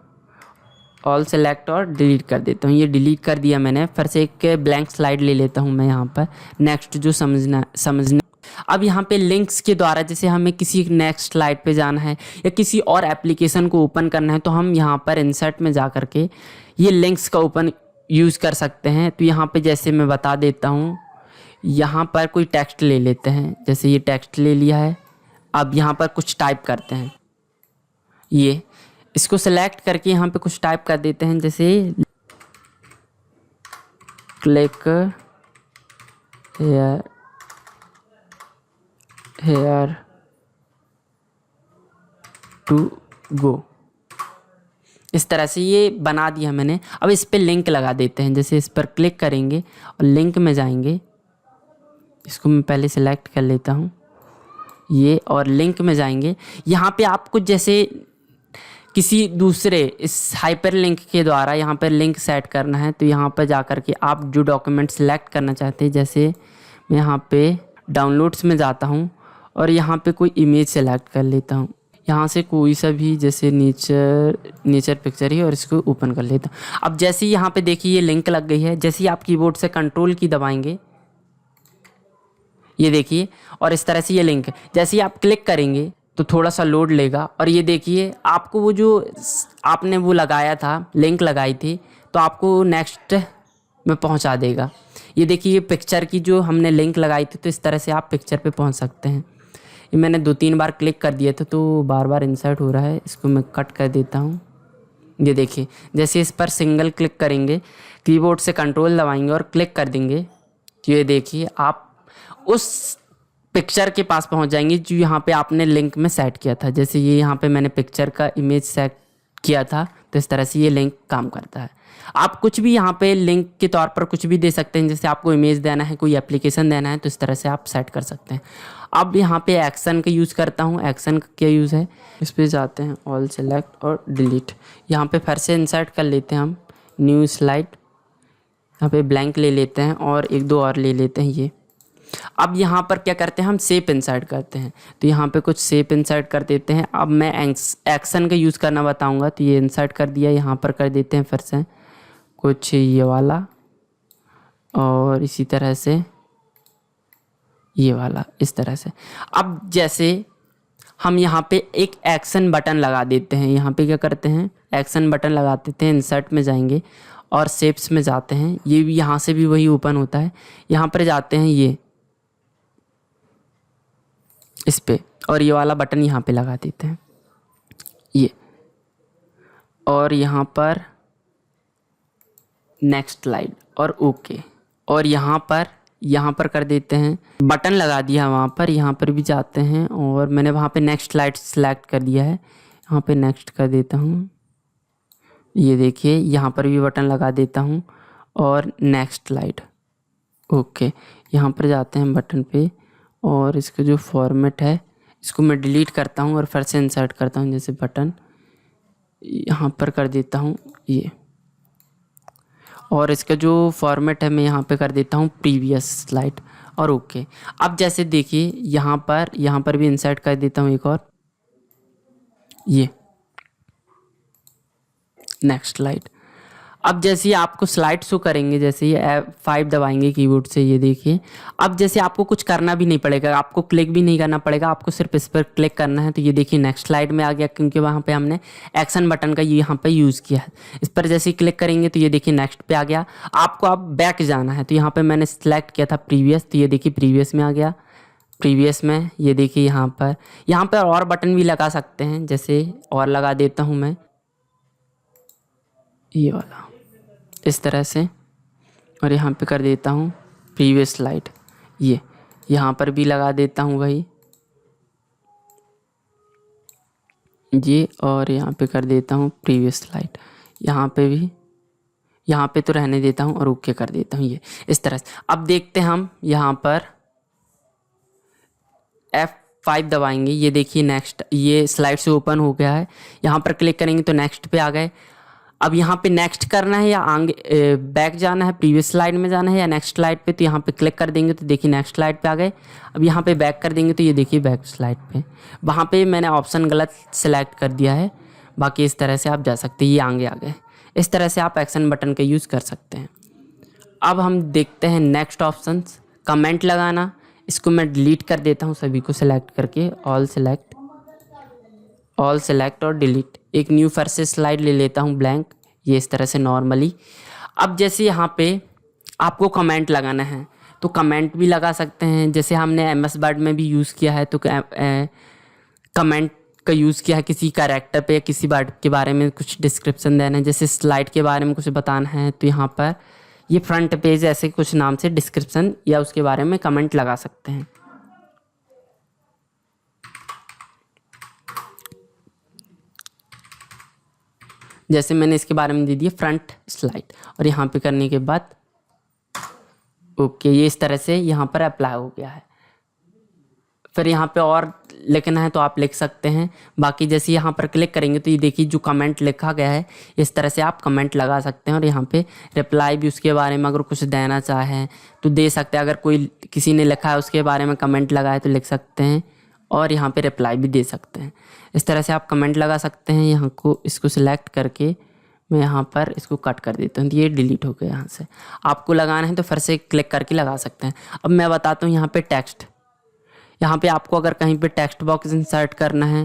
ऑल सेलेक्ट और डिलीट कर देता हूँ। ये डिलीट कर दिया मैंने। फिर से एक ब्लैंक स्लाइड ले लेता हूँ मैं यहाँ पर, नेक्स्ट जो समझना। अब यहाँ पे लिंक्स के द्वारा जैसे हमें किसी नेक्स्ट स्लाइड पे जाना है या किसी और एप्लीकेशन को ओपन करना है तो हम यहाँ पर इंसर्ट में जा कर के ये लिंक्स का ओपन यूज़ कर सकते हैं। तो यहाँ पे जैसे मैं बता देता हूँ, यहाँ पर कोई टेक्स्ट ले लेते हैं। जैसे ये टेक्स्ट ले लिया है, अब यहाँ पर कुछ टाइप करते हैं। ये इसको सेलेक्ट करके यहाँ पे कुछ टाइप कर देते हैं, जैसे क्लिक हेयर टू गो, इस तरह से ये बना दिया मैंने। अब इस पे लिंक लगा देते हैं। जैसे इस पर क्लिक करेंगे और लिंक में जाएंगे, इसको मैं पहले सेलेक्ट कर लेता हूँ ये, और लिंक में जाएंगे। यहाँ पे आपको जैसे किसी दूसरे इस हाइपर लिंक के द्वारा यहाँ पर लिंक सेट करना है तो यहाँ पर जा कर के आप जो डॉक्यूमेंट सेलेक्ट करना चाहते हैं, जैसे मैं यहाँ पे डाउनलोड्स में जाता हूँ और यहाँ पे कोई इमेज सेलेक्ट कर लेता हूँ। यहाँ से कोई सा भी, जैसे नेचर पिक्चर ही, और इसको ओपन कर लेता हूँ। अब जैसे ही यहाँ पे देखिए ये लिंक लग गई है। जैसे ही आप कीबोर्ड से कंट्रोल की दबाएंगे, ये देखिए, और इस तरह से ये लिंक, जैसे ही आप क्लिक करेंगे तो थोड़ा सा लोड लेगा, और ये देखिए आपको वो जो आपने वो लगाया था, लिंक लगाई थी, तो आपको नेक्स्ट में पहुंचा देगा। ये देखिए ये पिक्चर की जो हमने लिंक लगाई थी, तो इस तरह से आप पिक्चर पे पहुंच सकते हैं। ये मैंने 2-3 बार क्लिक कर दिया था तो बार बार इंसर्ट हो रहा है, इसको मैं कट कर देता हूँ। ये देखिए जैसे इस पर सिंगल क्लिक करेंगे, कीबोर्ड से कंट्रोल दबाएंगे और क्लिक कर देंगे, तो ये देखिए आप उस पिक्चर के पास पहुंच जाएंगे जो यहाँ पे आपने लिंक में सेट किया था। जैसे ये यहाँ पे मैंने पिक्चर का इमेज सेट किया था, तो इस तरह से ये लिंक काम करता है। आप कुछ भी यहाँ पे लिंक के तौर पर कुछ भी दे सकते हैं। जैसे आपको इमेज देना है, कोई एप्लीकेशन देना है, तो इस तरह से आप सेट कर सकते हैं। अब यहाँ पे एक्शन का यूज़ करता हूँ। एक्शन का क्या यूज़ है, इस पर जाते हैं, ऑल सेलेक्ट और डिलीट। यहाँ पे फिर से इंसर्ट कर लेते हैं हम न्यू स्लाइड, यहाँ पे ब्लैंक ले लेते हैं और 1-2 और ले लेते हैं ये। अब यहाँ पर क्या करते हैं, हम शेप इंसर्ट करते हैं, तो यहाँ पे कुछ शेप इंसर्ट कर देते हैं। अब मैं एक्शन का यूज़ करना बताऊँगा, तो ये इंसर्ट कर दिया, यहाँ पर कर देते हैं फिर से कुछ ये वाला, और इसी तरह से ये वाला, इस तरह से। अब जैसे हम यहाँ पे एक एक्शन बटन लगा देते हैं, यहाँ पे क्या करते हैं, एक्शन बटन लगा देते हैं, इंसर्ट में जाएंगे और शेप्स में जाते हैं। ये भी यहाँ से भी वही ओपन होता है। यहाँ पर जाते हैं, ये इस पे, और ये वाला बटन यहाँ पे लगा देते हैं ये, और यहाँ पर नेक्स्ट स्लाइड और ओके, और यहाँ पर कर देते हैं, बटन लगा दिया वहाँ पर। यहाँ पर भी जाते हैं और मैंने वहाँ पे नेक्स्ट स्लाइड सेलेक्ट कर दिया है, यहाँ पे नेक्स्ट कर देता हूँ। ये देखिए यहाँ पर भी बटन लगा देता हूँ और नेक्स्ट स्लाइड ओके। यहाँ पर जाते हैं बटन पे और इसका जो फॉर्मेट है इसको मैं डिलीट करता हूँ और फिर से इंसर्ट करता हूँ। जैसे बटन यहाँ पर कर देता हूँ ये, और इसका जो फॉर्मेट है मैं यहाँ पे कर देता हूँ प्रीवियस स्लाइड और ओके। अब जैसे देखिए यहाँ पर भी इंसर्ट कर देता हूँ एक और, ये नेक्स्ट स्लाइड। अब जैसे ही आपको स्लाइड शो करेंगे, जैसे ये F5 दबाएंगे कीबोर्ड से, ये देखिए अब जैसे आपको कुछ करना भी नहीं पड़ेगा, आपको क्लिक भी नहीं करना पड़ेगा, आपको सिर्फ इस पर क्लिक करना है। तो ये देखिए नेक्स्ट स्लाइड में आ गया, क्योंकि वहाँ पे हमने एक्शन बटन का यहाँ पे यूज़ किया है। इस पर जैसे ही क्लिक करेंगे तो ये देखिए नेक्स्ट पे आ गया। आपको अब बैक जाना है, तो यहाँ पर मैंने सेलेक्ट किया था प्रीवियस, तो ये देखिए प्रीवियस में आ गया। प्रीवियस में ये देखिए यहाँ पर और बटन भी लगा सकते हैं, जैसे और लगा देता हूँ मैं ये वाला इस तरह से, और यहाँ पे कर देता हूँ प्रीवियस स्लाइड। ये यहाँ पर भी लगा देता हूँ भाई ये, और यहाँ पे कर देता हूँ प्रीवियस स्लाइड। यहाँ पे भी, यहाँ पे तो रहने देता हूँ और ओके कर देता हूँ ये इस तरह से। अब देखते हैं हम यहाँ पर F5 दबाएंगे, ये देखिए नेक्स्ट, ये स्लाइड से ओपन हो गया है। यहाँ पर क्लिक करेंगे तो नेक्स्ट पे आ गए। अब यहाँ पे नेक्स्ट करना है या आगे बैक जाना है, प्रीवियस स्लाइड में जाना है या नेक्स्ट स्लाइड पे, तो यहाँ पे क्लिक कर देंगे तो देखिए नेक्स्ट स्लाइड पे आ गए। अब यहाँ पे बैक कर देंगे तो ये देखिए बैक स्लाइड पे। वहाँ पे मैंने ऑप्शन गलत सेलेक्ट कर दिया है, बाकी इस तरह से आप जा सकते हैं, ये आगे आ गए। इस तरह से आप एक्शन बटन का यूज़ कर सकते हैं। अब हम देखते हैं नेक्स्ट ऑप्शन, कमेंट लगाना। इसको मैं डिलीट कर देता हूँ, सभी को सिलेक्ट करके ऑल सेलेक्ट और डिलीट। एक न्यू फिर से स्लाइड ले लेता हूँ ब्लैंक, ये इस तरह से नॉर्मली। अब जैसे यहाँ पे आपको कमेंट लगाना है तो कमेंट भी लगा सकते हैं, जैसे हमने MS वर्ड में भी यूज़ किया है। तो कमेंट का यूज़ किया है किसी कैरेक्टर पे या किसी वर्ड के बारे में कुछ डिस्क्रिप्शन देना है, जैसे स्लाइड के बारे में कुछ बताना है, तो यहाँ पर ये फ्रंट पेज ऐसे कुछ नाम से डिस्क्रिप्शन या उसके बारे में कमेंट लगा सकते हैं। जैसे मैंने इसके बारे में दे दिया फ्रंट स्लाइड, और यहाँ पे करने के बाद ओके, ये इस तरह से यहाँ पर अप्लाई हो गया है। फिर यहाँ पे और लिखना है तो आप लिख सकते हैं। बाकी जैसे यहाँ पर क्लिक करेंगे तो ये देखिए जो कमेंट लिखा गया है, इस तरह से आप कमेंट लगा सकते हैं। और यहाँ पे रिप्लाई भी उसके बारे में अगर कुछ देना चाहें तो दे सकते हैं। अगर कोई किसी ने लिखा है उसके बारे में कमेंट लगाए तो लिख सकते हैं, और यहाँ पे रिप्लाई भी दे सकते हैं। इस तरह से आप कमेंट लगा सकते हैं। यहाँ को इसको सिलेक्ट करके मैं यहाँ पर इसको कट कर देता हूँ, तो ये डिलीट हो गया। यहाँ से आपको लगाना है तो फिर से क्लिक करके लगा सकते हैं। अब मैं बताता हूँ यहाँ पे टेक्स्ट, यहाँ पे आपको अगर कहीं पे टेक्स्ट बॉक्स इंसर्ट करना है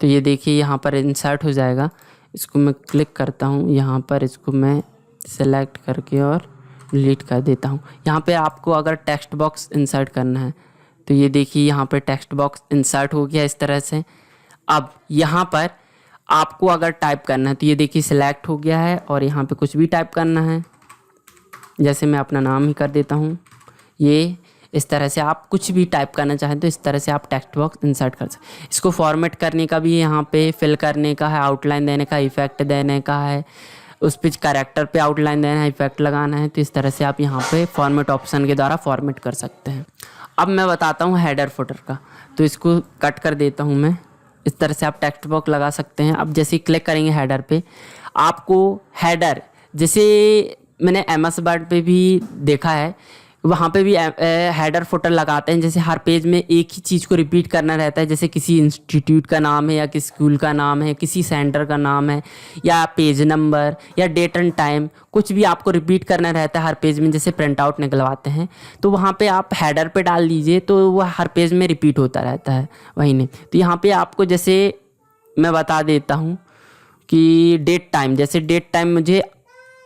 तो ये देखिए यहाँ पर इंसर्ट हो जाएगा। इसको मैं क्लिक करता हूँ, यहाँ पर इसको मैं सेलेक्ट करके और डिलीट कर देता हूँ। यहाँ पे आपको अगर टेक्स्ट बॉक्स इंसर्ट करना है तो ये देखिए यहाँ पे टेक्स्ट बॉक्स इंसर्ट हो गया इस तरह से। अब यहाँ पर आपको अगर टाइप करना है तो ये देखिए सिलेक्ट हो गया है, और यहाँ पे कुछ भी टाइप करना है, जैसे मैं अपना नाम ही कर देता हूँ। ये इस तरह से आप कुछ भी टाइप करना चाहें तो इस तरह से आप टेक्स्ट बॉक्स इंसर्ट कर सकते हैं। इसको फॉर्मेट करने का भी यहाँ पे फिल करने का है, आउटलाइन देने का, इफेक्ट देने का है, उस पे कैरेक्टर पे आउटलाइन देना है, इफेक्ट लगाना है, तो इस तरह से आप यहाँ पे फॉर्मेट ऑप्शन के द्वारा फॉर्मेट कर सकते हैं। अब मैं बताता हूँ हेडर फुटर का, तो इसको कट कर देता हूँ मैं। इस तरह से आप टेक्स्ट बॉक्स लगा सकते हैं। अब जैसे क्लिक करेंगे हेडर पे, आपको हेडर, जैसे मैंने MS वर्ड पे भी देखा है, वहाँ पे भी हेडर फुटर लगाते हैं। जैसे हर पेज में एक ही चीज़ को रिपीट करना रहता है, जैसे किसी इंस्टीट्यूट का नाम है या किसी स्कूल का नाम है, किसी सेंटर का नाम है, या पेज नंबर या डेट एंड टाइम, कुछ भी आपको रिपीट करना रहता है हर पेज में। जैसे प्रिंट आउट निकलवाते हैं तो वहाँ पे आप हेडर पे डाल दीजिए तो वह हर पेज में रिपीट होता रहता है वही नहीं। तो यहाँ पे आपको जैसे मैं बता देता हूँ कि डेट टाइम, जैसे डेट टाइम मुझे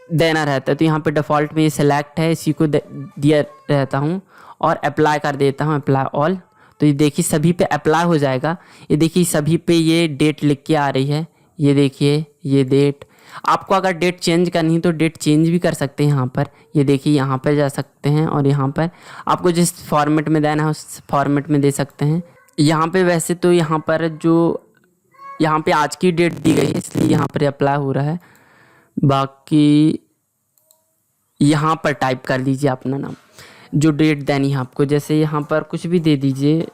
देना रहता है तो यहाँ पे डिफ़ॉल्ट में ये सिलेक्ट है, इसी को दिया रहता हूँ और अप्लाई कर देता हूँ, अप्लाई ऑल। तो ये देखिए सभी पे अप्लाई हो जाएगा। ये देखिए सभी पे ये डेट लिख के आ रही है। ये देखिए ये डेट, आपको अगर डेट चेंज करनी है तो डेट चेंज भी कर सकते हैं यहाँ पर। ये देखिए यहाँ पर जा सकते हैं और यहाँ पर आपको जिस फॉर्मेट में देना है उस फॉर्मेट में दे सकते हैं। यहाँ पे वैसे तो यहाँ पर जो यहाँ पे आज की डेट दी गई है इसलिए यहाँ पर अप्लाई हो रहा है। बाकी यहाँ पर टाइप कर दीजिए अपना नाम, जो डेट देनी है आपको। जैसे यहाँ पर कुछ भी दे दीजिए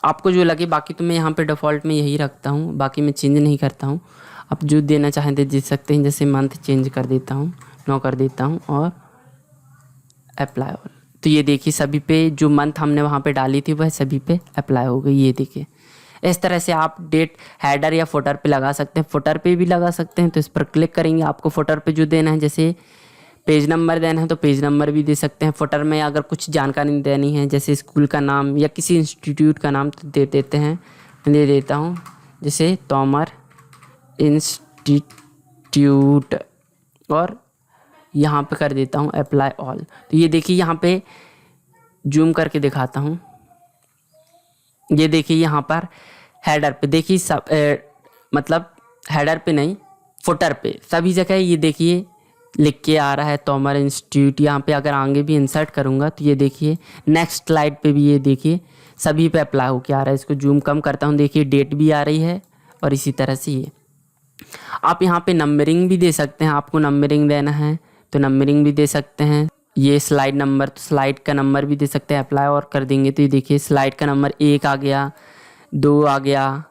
आपको जो लगे। बाकी तो मैं यहाँ पे डिफ़ॉल्ट में यही रखता हूँ, बाकी मैं चेंज नहीं करता हूँ। आप जो देना चाहें दे सकते हैं। जैसे मंथ चेंज कर देता हूँ, 9 कर देता हूँ और अप्लाई ऑल। तो ये देखिए सभी पे जो मंथ हमने वहाँ पे डाली थी वह सभी पे अप्लाई हो गई। ये देखिए इस तरह से आप डेट हेडर या फुटर पे लगा सकते हैं। फुटर पे भी लगा सकते हैं, तो इस पर क्लिक करेंगे। आपको फुटर पे जो देना है, जैसे पेज नंबर देना है तो पेज नंबर भी दे सकते हैं। फुटर में अगर कुछ जानकारी देनी है जैसे स्कूल का नाम या किसी इंस्टीट्यूट का नाम तो दे देते हैं। मैं दे देता हूँ जैसे तोमर इंस्टीट्यूट और यहाँ पे कर देता हूँ अप्लाई ऑल। तो ये देखिए यहाँ पे जूम करके दिखाता हूँ। ये देखिए यहाँ पर हेडर पे देखिए सब मतलब हेडर पे नहीं फुटर पे सभी जगह ये देखिए लिख के आ रहा है तोमर इंस्टीट्यूट। यहाँ पे अगर आगे भी इंसर्ट करूँगा तो ये देखिए नेक्स्ट स्लाइड पे भी ये देखिए सभी पे अप्लाई होके आ रहा है। इसको जूम कम करता हूँ, देखिए डेट भी आ रही है और इसी तरह से ये आप यहाँ पे नंबरिंग भी दे सकते हैं। आपको नंबरिंग देना है तो नंबरिंग भी दे सकते हैं। ये स्लाइड नंबर तो स्लाइड का नंबर भी दे सकते हैं। अप्लाई और कर देंगे तो ये देखिए स्लाइड का नंबर 1 आ गया, 2 आ गया,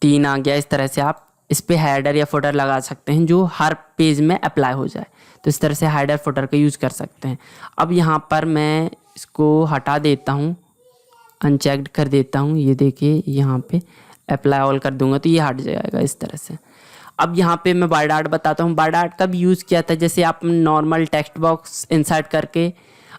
3 आ गया। इस तरह से आप इस पे हेडर या फुटर लगा सकते हैं जो हर पेज में अप्लाई हो जाए। तो इस तरह से हेडर फुटर का यूज़ कर सकते हैं। अब यहाँ पर मैं इसको हटा देता हूँ, अनचेक्ड कर देता हूँ। ये देखिए यहाँ पे अप्लाई ऑल कर दूंगा तो ये हट जाएगा इस तरह से। अब यहाँ पे मैं बार डार्ट बताता हूँ। बार डार्ट कब यूज़ किया था, जैसे आप नॉर्मल टेक्स्ट बॉक्स इंसर्ट करके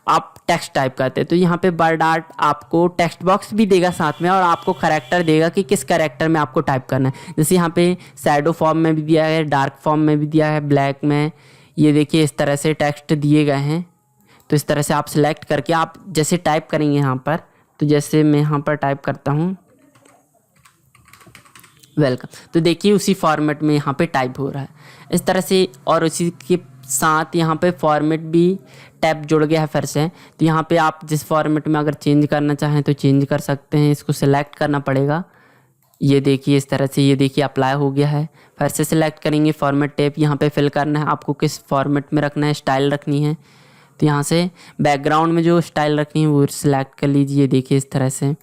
आप टेक्स्ट टाइप करते हैं तो यहाँ पे बार डार्ट आपको टेक्स्ट बॉक्स भी देगा साथ में और आपको करैक्टर देगा कि किस करैक्टर में आपको टाइप करना है। जैसे यहाँ पे शैडो फॉर्म में भी दिया है, डार्क फॉर्म में भी दिया है, ब्लैक में। ये देखिए इस तरह से टेक्स्ट दिए गए हैं। तो इस तरह से आप सिलेक्ट करके आप जैसे टाइप करेंगे यहाँ पर, तो जैसे मैं यहाँ पर टाइप करता हूँ वेलकम, तो देखिए उसी फॉर्मेट में यहाँ पे टाइप हो रहा है इस तरह से। और उसी के साथ यहाँ पे फॉर्मेट भी टैब जुड़ गया है फिर से। तो यहाँ पे आप जिस फॉर्मेट में अगर चेंज करना चाहें तो चेंज कर सकते हैं। इसको सिलेक्ट करना पड़ेगा। ये देखिए इस तरह से, ये देखिए अप्लाई हो गया है। फिर से सिलेक्ट करेंगे फॉर्मेट टैब, यहाँ पे फिल करना है आपको किस फॉर्मेट में रखना है, स्टाइल रखनी है तो यहाँ से बैकग्राउंड में जो स्टाइल रखनी है वो सिलेक्ट कर लीजिए। देखिए इस तरह से।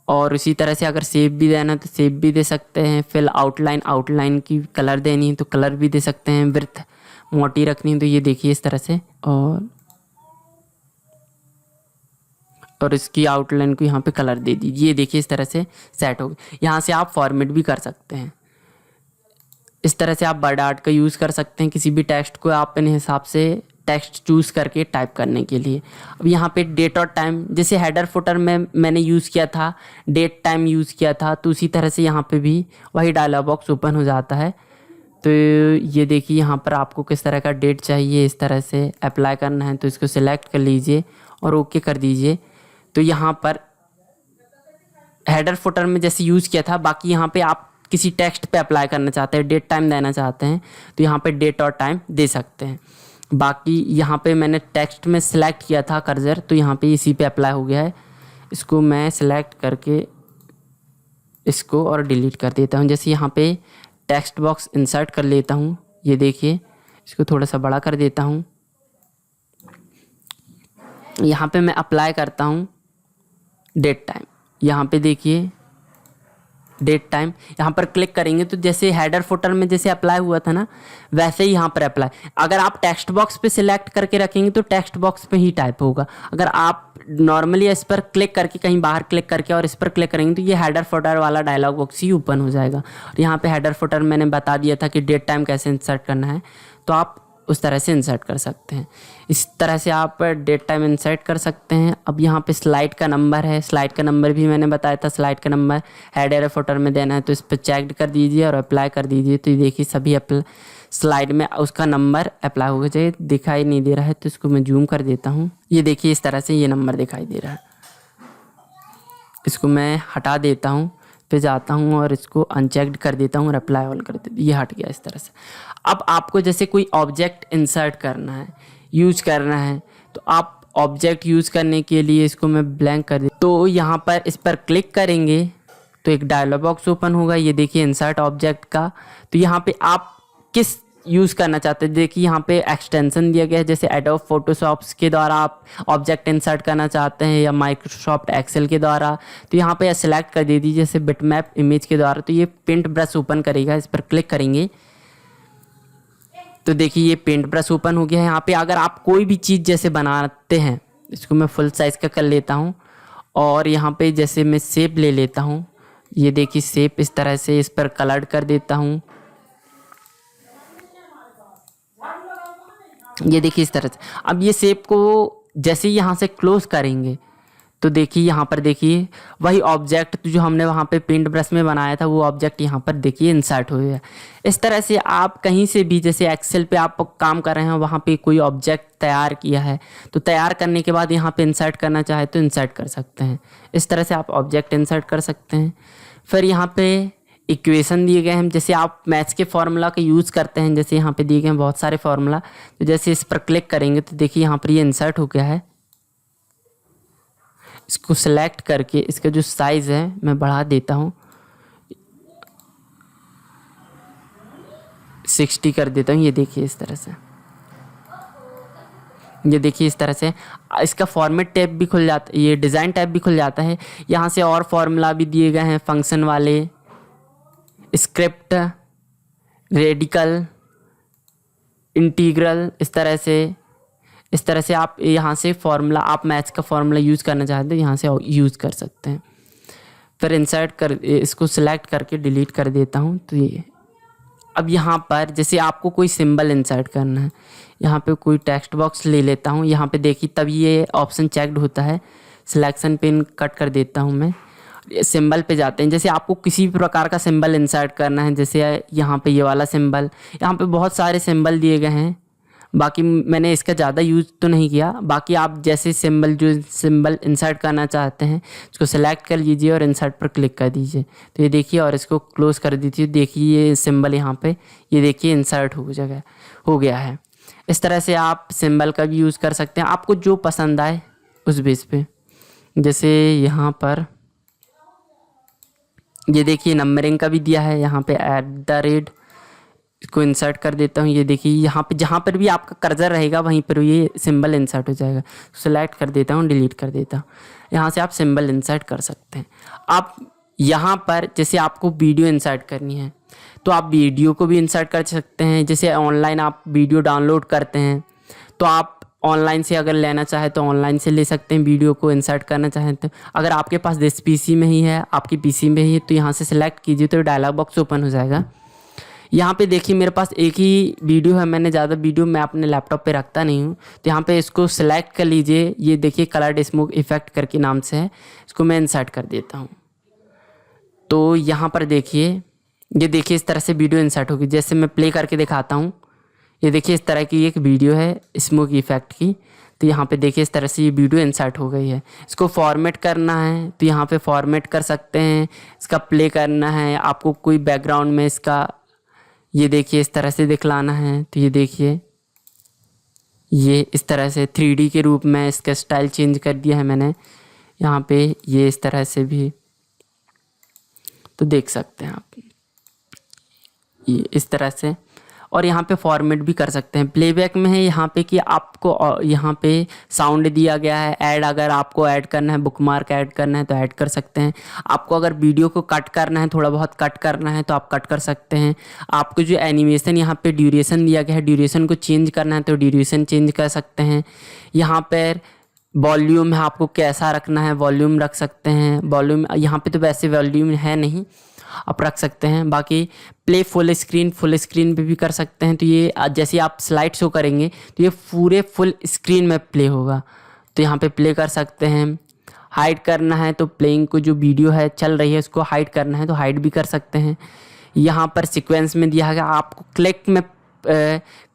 और उसी तरह से अगर सेव भी देना है तो सेव भी दे सकते हैं। फिल आउटलाइन की कलर देनी है तो कलर भी दे सकते हैं। विड्थ मोटी रखनी है तो ये देखिए इस तरह से। और इसकी आउटलाइन को यहाँ पे कलर दे दीजिए। ये देखिए इस तरह से सेट हो गया। यहाँ से आप फॉर्मेट भी कर सकते हैं। इस तरह से आप बार डार्ट का यूज़ कर सकते हैं। किसी भी टेक्स्ट को आप अपने हिसाब से टेक्स्ट चूज़ करके टाइप करने के लिए। अब यहाँ पे डेट और टाइम, जैसे हेडर फुटर में मैंने यूज़ किया था, डेट टाइम यूज़ किया था, तो उसी तरह से यहाँ पे भी वही डायलॉग बॉक्स ओपन हो जाता है। तो ये देखिए यहाँ पर आपको किस तरह का डेट चाहिए, इस तरह से अप्लाई करना है तो इसको सिलेक्ट कर लीजिए और ओके कर दीजिए। तो यहाँ पर हेडर फुटर में जैसे यूज़ किया था, बाकी यहाँ पे आप किसी टेक्स्ट पे अप्लाई करना चाहते हैं, डेट टाइम देना चाहते हैं तो यहाँ पे डेट और टाइम दे सकते हैं। बाकी यहाँ पे मैंने टेक्स्ट में सिलेक्ट किया था कर्सर तो यहाँ पे इसी पे अप्लाई हो गया है। इसको मैं सिलेक्ट करके इसको और डिलीट कर देता हूँ। जैसे यहाँ पे टेक्स्ट बॉक्स इंसर्ट कर लेता हूँ। ये देखिए इसको थोड़ा सा बड़ा कर देता हूँ। यहाँ पे मैं अप्लाई करता हूँ डेट टाइम। यहाँ पे देखिए डेट टाइम, यहाँ पर क्लिक करेंगे तो जैसे हेडर फुटर में जैसे अप्लाई हुआ था ना वैसे ही यहाँ पर अप्लाई। अगर आप टेक्स्ट बॉक्स पे सिलेक्ट करके रखेंगे तो टेक्स्ट बॉक्स पे ही टाइप होगा। अगर आप नॉर्मली इस पर क्लिक करके कहीं बाहर क्लिक करके और इस पर क्लिक करेंगे तो ये हेडर फुटर वाला डायलॉग बॉक्स ही ओपन हो जाएगा। और यहाँ पे हेडर फुटर मैंने बता दिया था कि डेट टाइम कैसे इंसर्ट करना है तो आप उस तरह से इंसर्ट कर सकते हैं। इस तरह से आप डेट टाइम इंसर्ट कर सकते हैं। अब यहाँ पे स्लाइड का नंबर है, स्लाइड का नंबर भी मैंने बताया था। स्लाइड का नंबर हेडर फुटर में देना है तो इस पर चेक कर दीजिए और अप्लाई कर दीजिए। तो ये देखिए सभी स्लाइड में उसका नंबर अप्लाई हो जाए। दिखाई नहीं दे रहा है तो इसको मैं जूम कर देता हूँ। ये देखिए इस तरह से ये नंबर दिखाई दे रहा है। इसको मैं हटा देता हूँ, फिर जाता हूँ और इसको अनचेक्ड कर देता हूँ और अप्लाई ऑल कर देता हूँ। ये हट गया इस तरह से। अब आपको जैसे कोई ऑब्जेक्ट इंसर्ट करना है, यूज करना है, तो आप ऑब्जेक्ट यूज़ करने के लिए इसको मैं ब्लैंक कर देता। तो यहाँ पर इस पर क्लिक करेंगे तो एक डायलॉग बॉक्स ओपन होगा। ये देखिए इंसर्ट ऑब्जेक्ट का। तो यहाँ पे आप किस यूज़ करना चाहते हैं, देखिए यहाँ पे एक्सटेंशन दिया गया है, जैसे एडोब फोटोशॉप के द्वारा आप ऑब्जेक्ट इंसर्ट करना चाहते हैं या माइक्रोसॉफ्ट एक्सेल के द्वारा, तो यहाँ पे सेलेक्ट कर दे दीजिए जैसे बिटमैप इमेज के द्वारा। तो ये पेंट ब्रश ओपन करेगा, इस पर क्लिक करेंगे तो देखिए ये पेंट ब्रश ओपन हो गया है। यहाँ पे अगर आप कोई भी चीज़ जैसे बनाते हैं, इसको मैं फुल साइज़ का कर लेता हूँ और यहाँ पे जैसे मैं शेप ले लेता हूँ। ये देखिए शेप इस तरह से, इस पर कलर कर देता हूँ। ये देखिए इस तरह से। अब ये शेप को जैसे ही यहाँ से क्लोज करेंगे तो देखिए यहाँ पर देखिए वही ऑब्जेक्ट जो हमने वहाँ पे पेंट ब्रश में बनाया था वो ऑब्जेक्ट यहाँ पर देखिए इंसर्ट हो गया। इस तरह से आप कहीं से भी, जैसे एक्सेल पे आप काम कर रहे हैं, वहाँ पे कोई ऑब्जेक्ट तैयार किया है तो तैयार करने के बाद यहाँ पे इंसर्ट करना चाहे तो इंसर्ट कर सकते हैं। इस तरह से आप ऑब्जेक्ट इंसर्ट कर सकते हैं। फिर यहाँ पे इक्वेशन दिए गए हैं, जैसे आप मैथ्स के फार्मूला का यूज़ करते हैं, जैसे यहाँ पे दिए गए हैं बहुत सारे फार्मूला। तो जैसे इस पर क्लिक करेंगे तो देखिए यहाँ पर ये इंसर्ट हो गया है। इसको सेलेक्ट करके इसका जो साइज़ है मैं बढ़ा देता हूँ, 60 कर देता हूँ। ये देखिए इस तरह से, ये देखिए इस तरह से इसका फॉर्मेट टैब भी खुल जाता है, ये डिज़ाइन टैब भी खुल जाता है। यहाँ से और फार्मूला भी दिए गए हैं, फंक्शन वाले, स्क्रिप्ट, रेडिकल, इंटीग्रल। इस तरह से आप यहाँ से फार्मूला, आप मैथ्स का फार्मूला यूज़ करना चाहते हैं यहाँ से यूज़ कर सकते हैं। फिर इंसर्ट कर, इसको सिलेक्ट करके डिलीट कर देता हूँ। तो ये अब यहाँ पर जैसे आपको कोई सिंबल इंसर्ट करना है, यहाँ पे कोई टेक्स्ट बॉक्स ले लेता हूँ। यहाँ पे देखिए तब ये ऑप्शन चेक्ड होता है, सिलेक्शन पिन कट कर देता हूँ मैं। सिंबल पे जाते हैं, जैसे आपको किसी भी प्रकार का सिंबल इंसर्ट करना है, जैसे यहाँ पे ये वाला सिंबल, यहाँ पे बहुत सारे सिंबल दिए गए हैं। बाकी मैंने इसका ज़्यादा यूज़ तो नहीं किया। बाकी आप जैसे सिंबल इंसर्ट करना चाहते हैं इसको सेलेक्ट कर लीजिए और इंसर्ट पर क्लिक कर दीजिए। तो ये देखिए और इसको क्लोज़ कर दीजिए। देखिए ये सिंबल यहाँ पे, ये देखिए इंसर्ट हो गया है। इस तरह से आप सिंबल का भी यूज़ कर सकते हैं, आपको जो पसंद आए उस बेस पे। जैसे यहाँ पर ये देखिए नंबरिंग का भी दिया है, यहाँ पे @ इसको इंसर्ट कर देता हूँ। ये देखिए यहाँ पे जहाँ पर भी आपका कर्सर रहेगा वहीं पर ये सिंबल इंसर्ट हो जाएगा। सेलेक्ट कर देता हूँ, डिलीट कर देता हूँ। यहाँ से आप सिंबल इंसर्ट कर सकते हैं। आप यहाँ पर जैसे आपको वीडियो इंसर्ट करनी है तो आप वीडियो को भी इंसर्ट कर सकते हैं। जैसे ऑनलाइन आप वीडियो डाउनलोड करते हैं तो आप ऑनलाइन से अगर लेना चाहे तो ऑनलाइन से ले सकते हैं, वीडियो को इंसर्ट करना चाहें तो। अगर आपके पास जिस पीसी में ही है, आपकी पीसी में ही है, तो यहाँ से सिलेक्ट कीजिए तो डायलॉग बॉक्स ओपन हो जाएगा। यहाँ पे देखिए मेरे पास एक ही वीडियो है, मैंने ज़्यादा वीडियो मैं अपने लैपटॉप पे रखता नहीं हूँ। तो यहाँ पे इसको सिलेक्ट कर लीजिए, ये देखिए कलर्ड स्मोक इफेक्ट करके नाम से है, इसको मैं इंसर्ट कर देता हूँ। तो यहाँ पर देखिए, ये देखिए इस तरह से वीडियो इंसर्ट होगी। जैसे मैं प्ले करके दिखाता हूँ, ये देखिए इस तरह की एक वीडियो है स्मोक इफेक्ट की। तो यहाँ पे देखिए इस तरह से ये वीडियो इंसर्ट हो गई है। इसको फॉर्मेट करना है तो यहाँ पे फॉर्मेट कर सकते हैं। इसका प्ले करना है, आपको कोई बैकग्राउंड में इसका ये देखिए इस तरह से दिखलाना है तो ये देखिए ये इस तरह से 3D के रूप में इसका स्टाइल चेंज कर दिया है मैंने यहाँ पे। ये इस तरह से भी तो देख सकते हैं आप, ये इस तरह से। और यहाँ पे फॉर्मेट भी कर सकते हैं। प्लेबैक में है यहाँ पे कि आपको यहाँ पे साउंड दिया गया है, ऐड अगर आपको ऐड करना है, बुकमार्क ऐड करना है तो ऐड कर सकते हैं। आपको अगर वीडियो को कट करना है, थोड़ा बहुत कट करना है तो आप कट कर सकते हैं। आपको जो एनिमेशन यहाँ पे ड्यूरेशन दिया गया है, ड्यूरेशन को चेंज करना है तो ड्यूरेशन चेंज कर सकते हैं। यहाँ पर वॉल्यूम है, आपको कैसा रखना है वॉल्यूम रख सकते हैं। वॉल्यूम यहाँ पे तो वैसे वॉल्यूम है नहीं, आप रख सकते हैं। बाकी प्ले फुल स्क्रीन पे भी कर सकते हैं। तो ये जैसे आप स्लाइड शो करेंगे तो ये पूरे फुल स्क्रीन में प्ले होगा, तो यहाँ पे प्ले कर सकते हैं। हाइड करना है तो प्लेइंग को जो वीडियो है चल रही है उसको हाइड करना है तो हाइड भी कर सकते हैं। यहाँ पर सीक्वेंस में दिया गया, आपको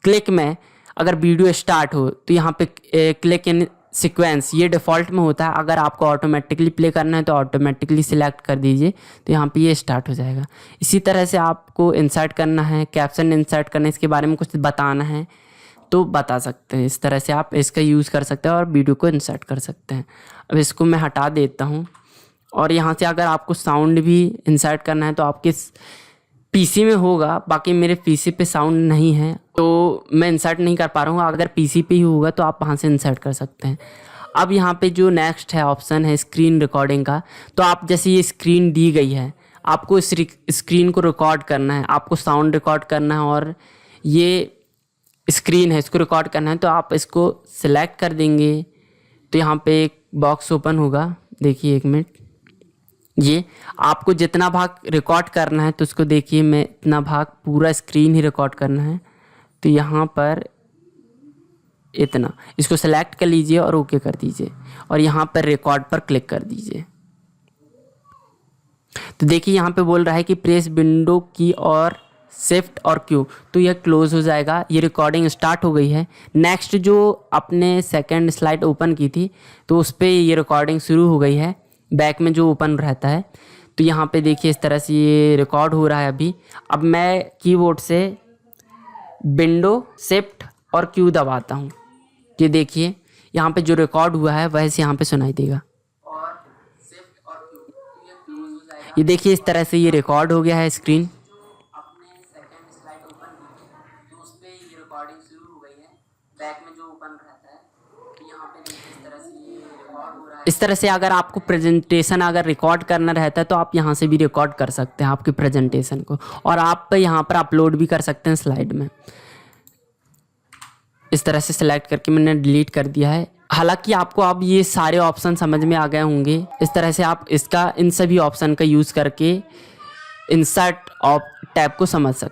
क्लिक में अगर वीडियो स्टार्ट हो तो यहाँ पे क्लिक इन सीक्वेंस ये डिफ़ॉल्ट में होता है। अगर आपको ऑटोमेटिकली प्ले करना है तो ऑटोमेटिकली सिलेक्ट कर दीजिए, तो यहाँ पे ये स्टार्ट हो जाएगा। इसी तरह से आपको इंसर्ट करना है, कैप्शन इंसर्ट करना है, इसके बारे में कुछ बताना है तो बता सकते हैं। इस तरह से आप इसका यूज़ कर सकते हैं और वीडियो को इंसर्ट कर सकते हैं। अब इसको मैं हटा देता हूँ। और यहाँ से अगर आपको साउंड भी इंसर्ट करना है तो आपके पीसी में होगा, बाकी मेरे पीसी पे साउंड नहीं है तो मैं इंसर्ट नहीं कर पा रहा हूँ। अगर पीसी पे ही होगा तो आप वहाँ से इंसर्ट कर सकते हैं। अब यहाँ पे जो नेक्स्ट है ऑप्शन है स्क्रीन रिकॉर्डिंग का, तो आप जैसे ये स्क्रीन दी गई है, आपको इस स्क्रीन को रिकॉर्ड करना है, आपको साउंड रिकॉर्ड करना है और ये स्क्रीन है इसको रिकॉर्ड करना है, तो आप इसको सिलेक्ट कर देंगे तो यहाँ पे एक बॉक्स ओपन होगा। देखिए 1 मिनट, ये आपको जितना भाग रिकॉर्ड करना है तो उसको देखिए, मैं इतना भाग पूरा स्क्रीन ही रिकॉर्ड करना है, तो यहाँ पर इतना इसको सेलेक्ट कर लीजिए और ओके कर दीजिए और यहाँ पर रिकॉर्ड पर क्लिक कर दीजिए। तो देखिए यहाँ पे बोल रहा है कि प्रेस विंडो की और शिफ्ट और क्यू, तो यह क्लोज हो जाएगा। ये रिकॉर्डिंग स्टार्ट हो गई है। नेक्स्ट जो अपने सेकंड स्लाइड ओपन की थी तो उस पर ये रिकॉर्डिंग शुरू हो गई है, बैक में जो ओपन रहता है। तो यहाँ पे देखिए इस तरह से ये रिकॉर्ड हो रहा है अभी। अब मैं कीबोर्ड से विंडो शिफ्ट और क्यू दबाता हूँ, ये देखिए यहाँ पे जो रिकॉर्ड हुआ है वैसे यहाँ पे सुनाई देगा। ये देखिए इस तरह से ये रिकॉर्ड हो गया है स्क्रीन। इस तरह से अगर आपको प्रेजेंटेशन अगर रिकॉर्ड करना रहता है तो आप यहाँ से भी रिकॉर्ड कर सकते हैं आपकी प्रेजेंटेशन को, और आप यहाँ पर अपलोड भी कर सकते हैं स्लाइड में। इस तरह से सिलेक्ट करके मैंने डिलीट कर दिया है। हालांकि आपको अब ये सारे ऑप्शन समझ में आ गए होंगे। इस तरह से आप इन सभी ऑप्शन का यूज़ करके इंसर्ट टैब को समझ सकते हैं।